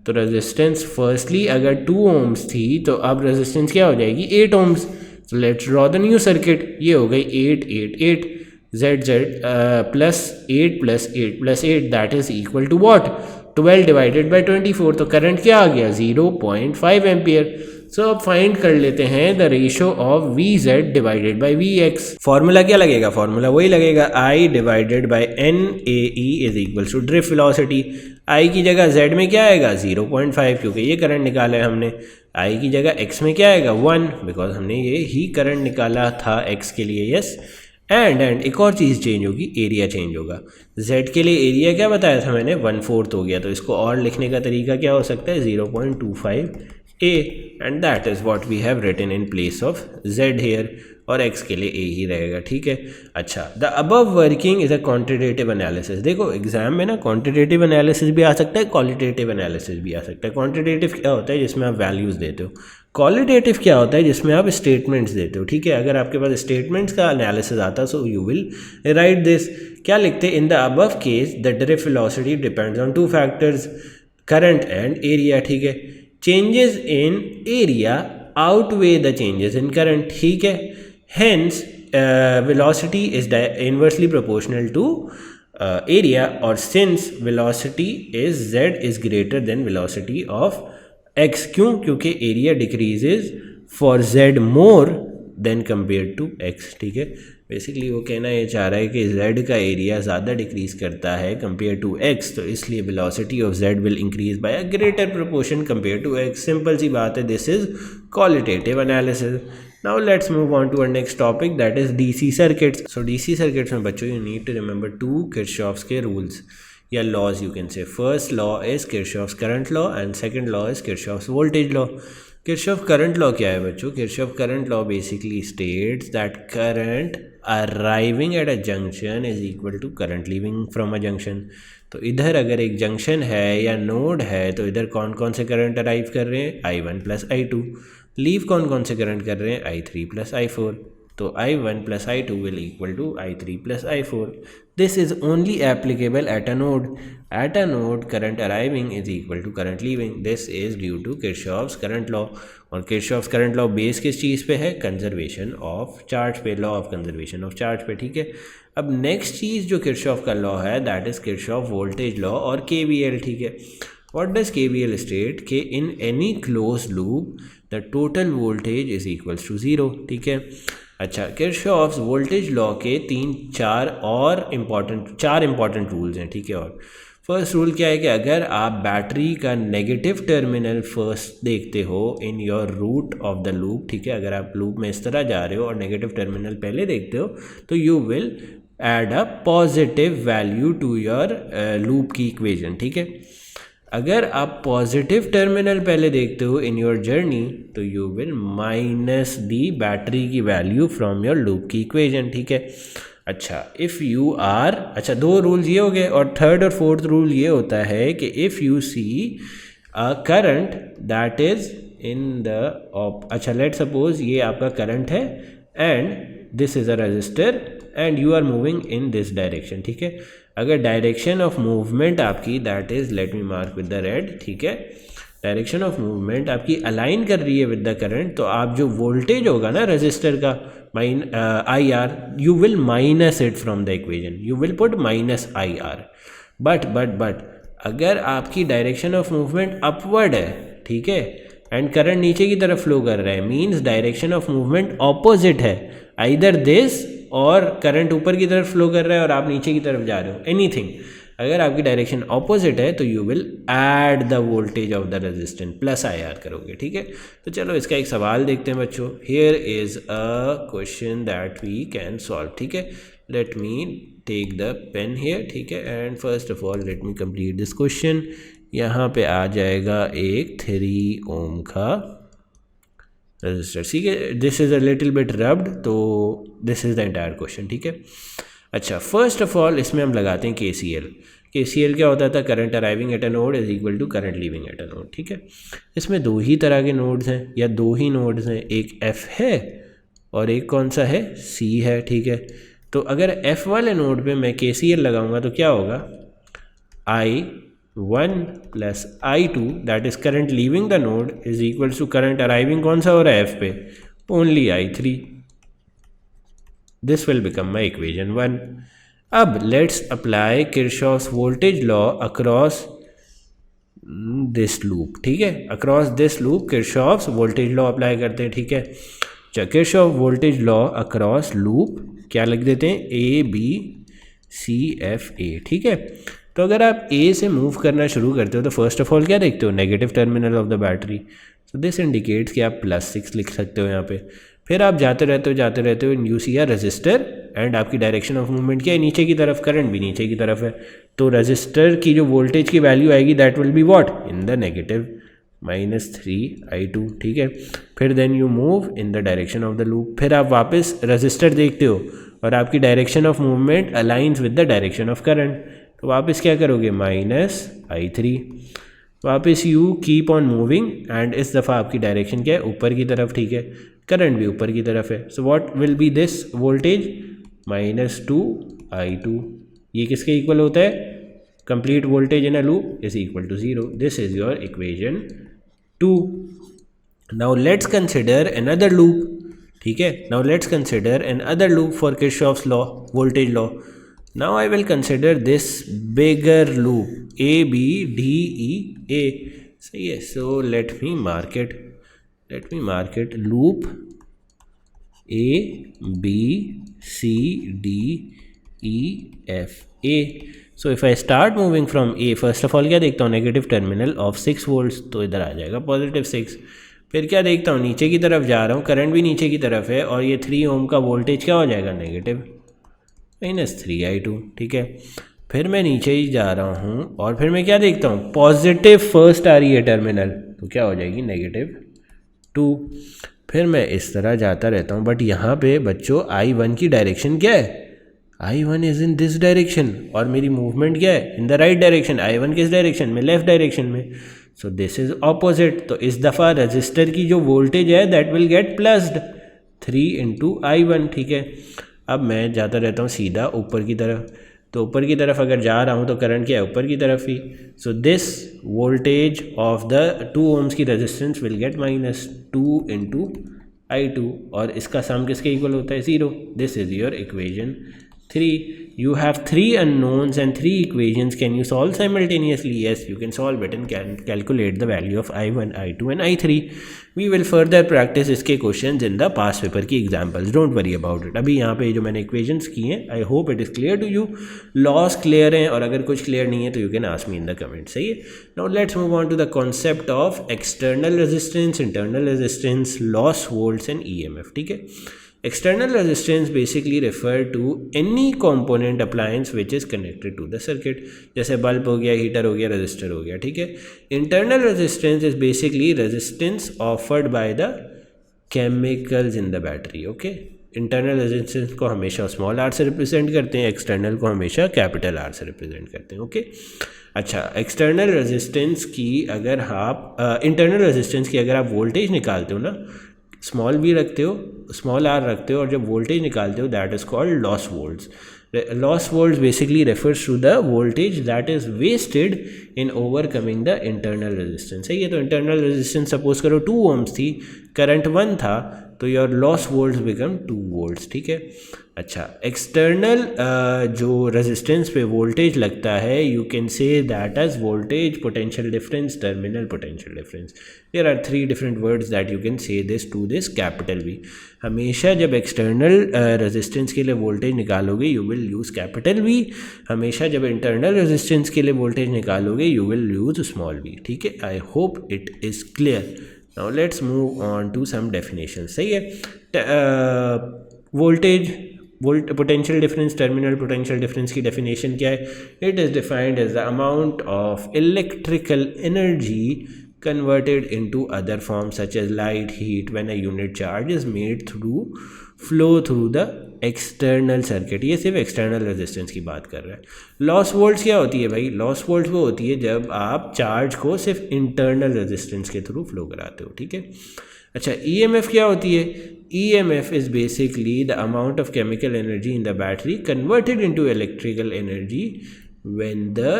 तो रेजिस्टेंस फर्स्टली अगर 2 ओम्स थी तो अब रेजिस्टेंस क्या हो जाएगी 8 ohms. So let's draw the new circuit। ये हो गई 8 8 8 z plus 8 plus 8 plus 8 that is equal to what 12 divided by 24। तो करंट क्या आ गया 0.5 एम्पियर। सो अब फाइंड कर लेते हैं the ratio of Vz divided by Vx। Formula क्या लगेगा, फॉर्मूला वही लगेगा I divided by NAE is equal to drift velocity. I की जगह Z में क्या आएगा 0.5 क्योंकि ये करंट निकाला है हमने। I की जगह X में क्या आएगा 1 बिकॉज हमने ये ही करंट निकाला था X के लिए। यस एंड एक और चीज़ चेंज होगी, एरिया चेंज होगा। Z के लिए एरिया क्या बताया था मैंने 1/4 हो गया तो इसको और लिखने का तरीका क्या हो सकता है 0.25a and that is what we have written in place of Z here और X के लिए A ही रहेगा। ठीक है। अच्छा, the above working is a quantitative analysis. देखो एग्जाम में ना क्वांटिटेटिव एनालिसिस भी आ सकता है, क्वालिटेटिव एनालिसिस भी आ सकता है। क्वांटिटेटिव क्या होता है जिसमें आप वैल्यूज़ देते हो, क्वालिटेटिव क्या होता है जिसमें आप स्टेटमेंट्स देते हो। ठीक है। अगर आपके पास स्टेटमेंट्स का एनालिसिस आता so you will write this. क्या लिखते हैं in the above case the drift velocity depends on 2 factors current and area. ठीक है। Changes in area outweigh the changes in current. ठीक है। Hence, velocity is inversely proportional to area, or since velocity is Z is greater than velocity of X। क्यों? क्योंकि area decreases for Z more than compared to X। ठीक है। Basically वो कहना ये चाह रहा है कि Z का एरिया ज़्यादा डिक्रीज करता है कंपेयर टू X, तो इसलिए velocity of Z will increase by a greater proportion compare to X। Simple सी बात है, this is qualitative analysis. Now let's move on to our next topic that is DC circuits। So DC circuits में बच्चों you need to remember 2 Kirchhoff's के rules या laws you can say। First law is Kirchhoff's current law and second law is Kirchhoff's voltage law। Kirchhoff current law क्या है बच्चों, Kirchhoff current law basically states that current arriving at a junction is equal to current leaving from a junction। तो इधर अगर एक junction है या node है तो इधर कौन कौन से करंट अराइव कर रहे हैं I1 + I2। लीव कौन कौन से करंट कर रहे हैं I3 + I4। तो I1 + I2 will equal to I3 + I4। This is only applicable at a node. At a node current arriving is equal to current leaving. This is due to Kirchhoff's current law. और Kirchhoff's current law base किस चीज़ पे है, conservation of charge पे, law of conservation of charge पे। ठीक है। अब नेक्स्ट चीज़ जो किरचॉफ का लॉ है that is Kirchhoff voltage law और KVL। ठीक है। व्हाट डज KVL स्टेट कि in any close loop the total voltage is equals to 0। ठीक है। अच्छा, किरचॉफ्स वोल्टेज लॉ के 4 इंपॉर्टेंट रूल्स हैं। ठीक है। और फर्स्ट रूल क्या है कि अगर आप बैटरी का नेगेटिव टर्मिनल फर्स्ट देखते हो in your route of the loop, ठीक है, अगर आप लूप में इस तरह जा रहे हो और नेगेटिव टर्मिनल पहले देखते हो तो you will add a positive value to your loop की इक्वेशन। ठीक है। अगर आप पॉजिटिव टर्मिनल पहले देखते हो इन योर जर्नी तो you will minus the battery की वैल्यू फ्रॉम योर लूप की इक्वेशन, ठीक है। अच्छा, इफ़ यू आर, अच्छा 2 रूल्स ये हो गए, और थर्ड और फोर्थ रूल ये होता है कि if you see a current that is in the, अच्छा लेट सपोज ये आपका करंट है and this is a resistor and you are moving in this direction, ठीक है। अगर डायरेक्शन ऑफ मूवमेंट आपकी that is, let me mark with the red, ठीक है, डायरेक्शन ऑफ मूवमेंट आपकी अलाइन कर रही है विद द करंट, तो आप जो वोल्टेज होगा ना रजिस्टर का I R, you will minus it from the equation, you will put minus I are. But अगर आपकी डायरेक्शन ऑफ मूवमेंट अपवर्ड है, ठीक है, एंड करंट नीचे की तरफ फ्लो कर रहा है, means direction of movement opposite है, आइदर दिस और करंट ऊपर की तरफ फ्लो कर रहा है और आप नीचे की तरफ जा रहे हो, एनीथिंग। अगर आपकी डायरेक्शन ऑपोजिट है तो you will add the voltage of the resistance plus I R करोगे, ठीक है। तो चलो इसका एक सवाल देखते हैं बच्चों। Here is a question that we can solve, ठीक है। Let me take the pen here, ठीक है, and first of all let me complete this question. यहाँ पे आ जाएगा एक 3 ओम का रजिस्टर, ठीक है। This is a little bit rubbed, तो this is the entire question, ठीक है। अच्छा, फर्स्ट ऑफ ऑल इसमें हम लगाते हैं KCL। KCL क्या होता था? Current arriving at a node is equal to current leaving at a node, ठीक है। इसमें 2 ही तरह के नोड्स हैं या 2 ही नोड्स हैं, एक F है और एक कौन सा है? C है, ठीक है। तो अगर F वाले नोड पे मैं KCL लगाऊंगा तो क्या होगा? I1 plus I2 that is current leaving the node is equal to current arriving कौन सा हो रहा है F पे? Only I3। This will become my equation 1। अब let's apply Kirchhoff's voltage law across this loop, ठीक है। Across this loop Kirchhoff's voltage law apply करते हैं, ठीक है। Kirchhoff voltage law across loop क्या लिख देते हैं? ABCFA, ठीक है। तो अगर आप A से मूव करना शुरू करते हो तो फर्स्ट ऑफ ऑल क्या देखते हो? Negative terminal of the battery. So this indicates कि आप +6 लिख सकते हो यहाँ पे। फिर आप जाते रहते हो you see R register and आपकी डायरेक्शन ऑफ मूवमेंट क्या है? नीचे की तरफ, करंट भी नीचे की तरफ है, तो रजिस्टर की जो वोल्टेज की वैल्यू आएगी that will be what? In the negative -3I2, ठीक है। फिर then you move in the direction of the loop. फिर आप वापस रजिस्टर देखते हो और आपकी direction of movement aligns with the direction of current, तो वापस क्या करोगे? -I3। वापस you keep on moving and इस दफ़ा आपकी डायरेक्शन क्या है? ऊपर की तरफ, ठीक है। करंट भी ऊपर की तरफ है, so what will be this voltage? -2I2। ये किसके इक्वल होता है? Complete voltage in a loop is equal to 0। This is your equation 2। Now let's consider another loop, ठीक है। Now let's consider another loop for Kirchhoff's law, voltage law. Now I will consider this bigger loop ABDEA, सही है। So let me mark it loop ABCDEFA। So if I start moving from A, first of all क्या देखता हूँ? Negative terminal of 6 volts, तो इधर आ जाएगा +6। फिर क्या देखता हूँ? नीचे की तरफ जा रहा हूँ, करंट भी नीचे की तरफ है और ये 3 ओम का वोल्टेज क्या हो जाएगा? नेगेटिव -3I2, ठीक है। फिर मैं नीचे ही जा रहा हूँ और फिर मैं क्या देखता हूँ? पॉजिटिव फर्स्ट आ रही है टर्मिनल, तो क्या हो जाएगी? -2। फिर मैं इस तरह जाता रहता हूँ, बट यहाँ पे बच्चों I1 की डायरेक्शन क्या है? I1 is in this direction और मेरी मूवमेंट क्या है? In the right direction. I1 किस डायरेक्शन में? लेफ्ट डायरेक्शन में। सो दिस इज ऑपोजिट, तो इस दफ़ा रजिस्टर की जो वोल्टेज है that will get plussed 3 × I1, ठीक है। अब मैं जाता रहता हूँ सीधा ऊपर की तरफ, तो ऊपर की तरफ अगर जा रहा हूँ तो करंट क्या है? ऊपर की तरफ ही। So this voltage of the 2 ohms की रेजिस्टेंस विल गेट -2 × I2 और इसका सम किसके इक्वल होता है? 0। This is your equation 3. You have 3 unknowns and 3 equations. Can you solve simultaneously? Yes, you can solve it and can calculate the value of I1, I2 and I3. We will further practice इसके questions in the past paper की examples. Don't worry about it. अभी यहाँ पे जो मैंने equations की हैं, I hope it is clear to you. Laws clear हैं और अगर कुछ clear नहीं है तो you can ask me in the comments. सही है? Now let's move on to the concept of external resistance, internal resistance, loss volts and EMF. ठीक है? External resistance basically refer to any component appliance which is connected to the circuit, जैसे bulb हो गया, heater हो गया, register हो गया, ठीक है। Internal resistance is basically resistance offered by the chemicals in the battery, okay. Internal resistance को हमेशा स्मॉल आर से रिप्रेजेंट करते हैं, एक्सटर्नल को हमेशा कैपिटल आर से रिप्रेजेंट करते हैं, ओके। अच्छा, एक्सटर्नल रेजिस्टेंस की अगर आप इंटरनल रेजिस्टेंस की अगर आप वोल्टेज निकालते हो ना, स्मॉल वी रखते हो, स्मॉल आर रखते हो, और जब वोल्टेज निकालते हो that is called loss volts. Loss volts basically refers to the voltage that is wasted in overcoming the internal resistance. सही है, तो इंटरनल रेजिस्टेंस सपोज करो 2 ohms थी, करंट 1 था, तो your loss volts become 2 volts, ठीक है। अच्छा, एक्सटर्नल जो रेजिस्टेंस पे वोल्टेज लगता है, you can say that as voltage potential difference, terminal potential difference. There are 3 different words that you can say this to this capital V. हमेशा जब external resistance के लिए वोल्टेज निकालोगे you will use capital V, हमेशा जब internal resistance के लिए voltage निकालोगे you will use small V, ठीक है। I hope it is clear. Now let's move on to some definition. सही है, voltage potential difference, terminal potential difference की डेफिनेशन क्या है? It is defined as the amount of electrical energy converted into other forms such as light, heat when a unit charge is made through flow through the external circuit। ये सिर्फ external resistance की बात कर रहा है। Loss volts क्या होती है भाई? लॉस वोल्ट्स वो होती है जब आप चार्ज को सिर्फ इंटरनल रेजिस्टेंस के थ्रू फ्लो कराते हो, ठीक है। अच्छा, EMF क्या होती है? EMF is basically the amount of chemical energy in the battery converted into electrical energy when the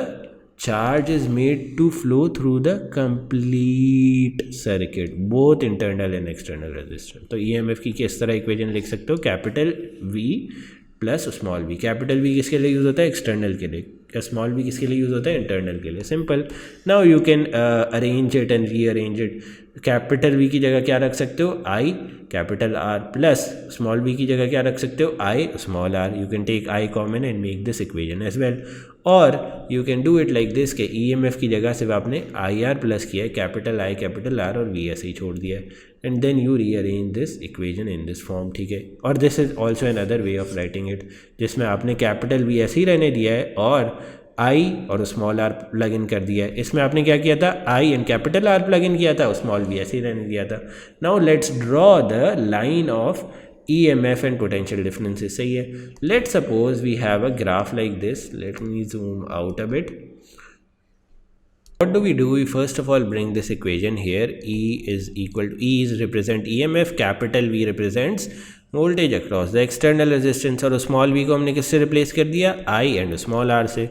charge is made to flow through the complete circuit, both internal and external resistance। तो EMF की किस तरह equation लिख सकते हो? Capital V plus small V. Capital V किसके लिए use होता है? एक्सटर्नल के लिए। स्मॉल वी किसके लिए यूज़ होता है? इंटरनल के लिए। Simple. Now you can arrange it and rearrange it. Capital V की जगह क्या रख सकते हो? I capital R plus small v की जगह क्या रख सकते हो? I small r। You can take I common and make this equation as well. और you can do it like this के EMF की जगह सिर्फ आपने IR प्लस किया है, कैपिटल I कैपिटल R और V ऐसे ही छोड़ दिया है, and then you rearrange this equation in this form, ठीक है। और this is also another way of writing it, जिसमें आपने कैपिटल V ऐसे ही रहने दिया है और I और स्मॉल r प्लग इन कर दिया है। इसमें आपने क्या किया था? I and capital R plug in किया था, स्मॉल v ऐसे ही रहने दिया था। Now let's draw the line of EMF and potential differences। सही है। Let's suppose we have a graph like this. Let me zoom out a bit. What do? We first of all bring this equation here. E is represent EMF, capital V represents voltage across the external resistance, और small v को हमने किससे replace कर दिया? I and small r से।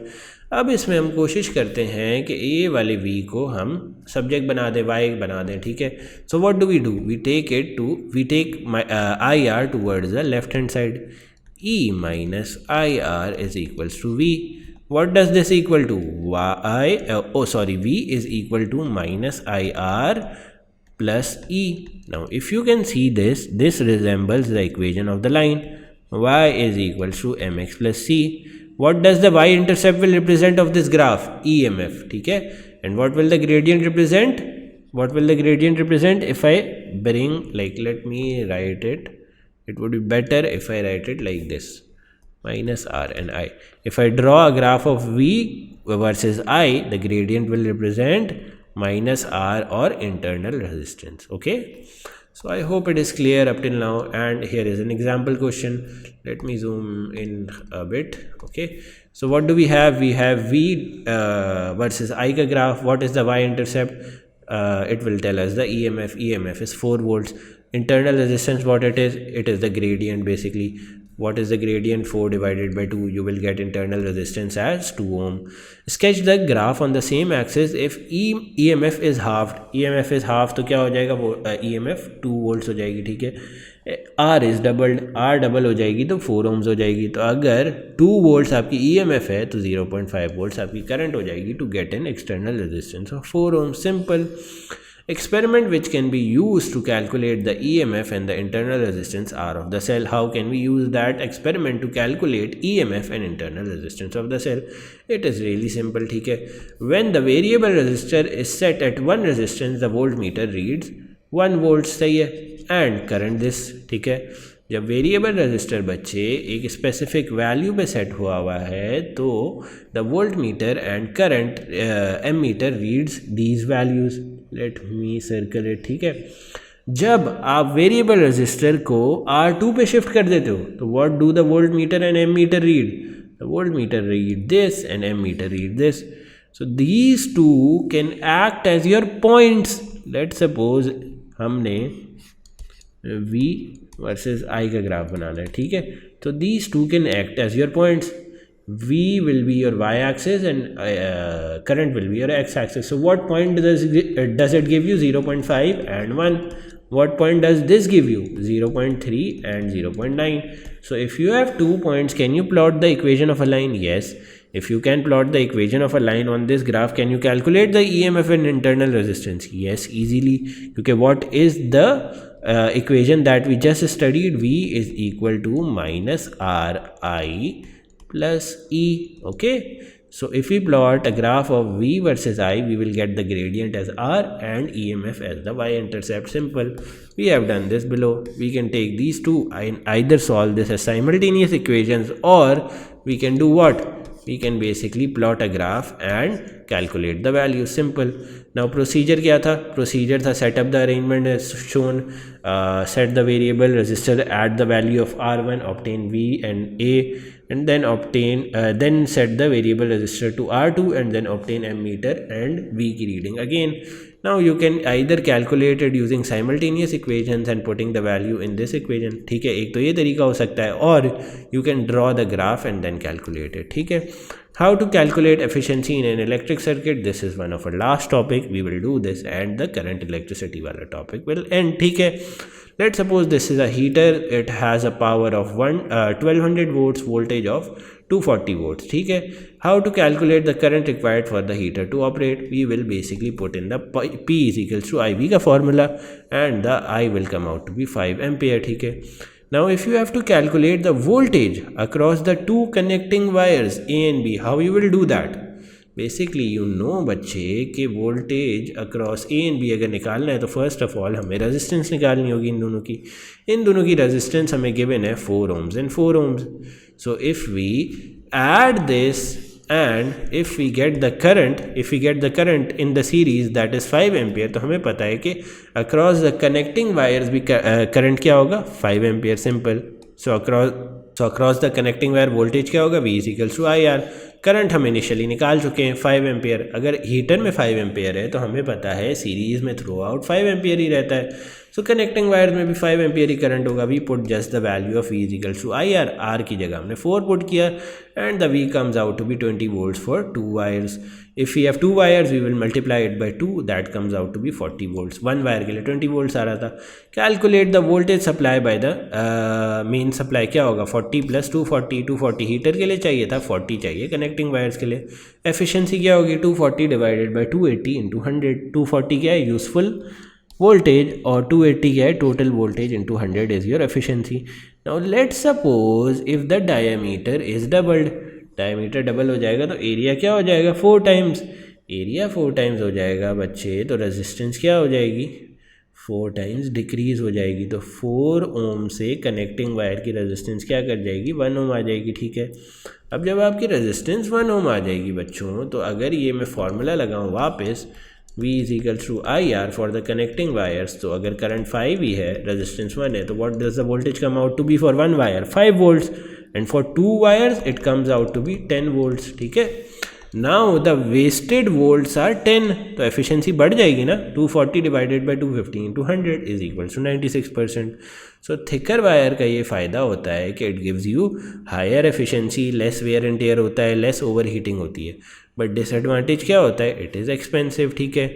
अब इसमें हम कोशिश करते हैं कि ए वाले v को हम सब्जेक्ट बना दें, y बना दें, ठीक है। So what do? We take I R towards the left hand side. E minus I R is equals to v। What does this equal to? V is equal to minus IR plus E. Now if you can see this resembles the equation of the line. Y is equal to mx plus c. What does the y-intercept will represent of this graph? EMF, ठीक है। And what will the gradient represent? If I bring, like, let me write it. It would be better if I write it like this. Minus R and I. If I draw a graph of V versus I, the gradient will represent minus R or internal resistance, okay? So I hope it is clear up till now, and here is an example question. Let me zoom in a bit, okay? So what do we have? We have V versus I ka graph. What is the y-intercept? It will tell us the EMF. EMF is 4 volts. Internal resistance, what it is? It is the gradient basically. What is the gradient? 4 divided by 2. You will get internal resistance as 2 ohm. Sketch the graph on the same axis if EMF is halved. EMF is half, तो क्या हो जाएगा? वो EMF 2 volts हो जाएगी, ठीक है। R is doubled, R double हो जाएगी तो 4 ohms हो जाएगी। तो अगर 2 volts आपकी EMF है तो 0.5 volts आपकी करंट हो जाएगी to get an external resistance of 4 ohms. Simple. Experiment which can be used to calculate the EMF and the internal resistance R of the cell. How can we use that experiment to calculate EMF and internal resistance of the cell? It is really simple, ठीक है। When the variable resistor is set at 1 resistance, the voltmeter reads 1 volt, सही है, and current this, ठीक है। जब variable resistor बच्चे एक specific value पे सेट हुआ है तो the voltmeter and current ammeter reads these values. Let me circle it. ठीक है, जब आप वेरिएबल रजिस्टर को R2 पे शिफ्ट कर देते हो तो what do the voltmeter and ammeter read? The voltmeter read this and ammeter read this. So these two can act as your points. Let's suppose हमने V versus I का graph बनाना है. ठीक है, तो these two can act as your points. V will be your y axis and current will be your x axis. So what point does it give you? 0.5 and 1. What point does this give you? 0.3 and 0.9. So if you have 2 points, can you plot the equation of a line? Yes. If you can plot the equation of a line on this graph, can you calculate the EMF and internal resistance? Yes, easily. Okay, what is the equation that we just studied? V is equal to minus Ri plus E. Okay, so if we plot a graph of V versus I, we will get the gradient as R and EMF as the y-intercept. Simple. We have done this below. We can take these two and either solve this as simultaneous equations, or we can do what? We can basically plot a graph and calculate the value. Simple. Now procedure क्या था? Procedure था set up the arrangement as shown, set the variable resistor at the value of R1, obtain V and A, and then then set the variable resistor to R2 and then obtain ammeter and V की reading again. Now you can either calculate it using simultaneous equations and putting the value in this equation. ठीक है, एक तो ये तरीका हो सकता है, और you can draw the graph and then calculate it. ठीक है, how to calculate efficiency in an electric circuit? This is one of our last topic. We will do this and the current electricity वाला topic will end. ठीक है, let's suppose this is a heater. It has a power of 1200 volts, voltage of 240 volts. ठीक है, how to calculate the current required for the heater to operate? We will basically put in the P is equals to IV का formula and the I will come out to be 5 ampere. ठीक है, now if you have to calculate the voltage across the two connecting wires A and B, how you will do that? Basically you know बच्चे कि voltage across A and B अगर निकालना है तो first of all हमें resistance निकालनी होगी इन दोनों की रेजिस्टेंस हमें गिवन है 4 ohms and 4 ohms. So if we add this and if we get the current in the series that is 5 ampere, तो हमें पता है कि across the connecting wires भी current क्या होगा? 5 ampere. simple. So across the connecting wire voltage क्या होगा? V is equals to IR. Current हम इनिशियली निकाल चुके हैं 5 एम्पियर. अगर हीटर में 5 एम्पियर है तो हमें पता है सीरीज़ में थ्रू आउट 5 एम्पियर ही रहता है. सो कनेक्टिंग वायर में भी 5 एम्पियर ही करंट होगा. We put just the value of V is equals to IR. R की जगह हमने 4 पुट किया and the V comes out to be 20 volts for 2 wires. If we have 2 wires, we will multiply it by 2. That comes out to be 40 volts. 1 wire के लिए 20 volts आ रहा था. Calculate the voltage supply by the main supply. क्या होगा? 40 plus 240. 240 heater के लिए चाहिए था, 40 चाहिए कनेक्टिंग वायर्स के लिए. एफिशिएंसी क्या होगी? 240 डिवाइडेड बाई 280 इंटू 100. 240 क्या है? यूजफुल वोल्टेज, और 280 क्या है? Total voltage into 100 is your efficiency. Now let's suppose if the diameter is doubled. Diameter double हो जाएगा तो एरिया क्या हो जाएगा? 4 times. एरिया 4 times हो जाएगा बच्चे, तो रेजिस्टेंस क्या हो जाएगी? 4 times डिक्रीज़ हो जाएगी. तो 4 ohm से कनेक्टिंग वायर की रेजिस्टेंस क्या कर जाएगी? 1 ohm आ जाएगी. ठीक है, अब जब आपकी रेजिस्टेंस 1 ohm आ जाएगी बच्चों, तो अगर ये मैं फार्मूला लगाऊँ वापस, V is equals to IR for the connecting wires, तो अगर करंट 5 ही है, रेजिस्टेंस 1 है, तो what does the voltage come out to be for 1 wire? 5 volts. And for 2 wires it comes out to be 10 volts. ठीक है, now the wasted volts are 10, तो efficiency बढ़ जाएगी ना. 240 divided by 250 into 100 is equals to 96%. So thicker wire का ये फ़ायदा होता है कि it gives you higher efficiency, less wear and tear होता है, less overheating होती है. But disadvantage क्या होता है? It is expensive. ठीक है.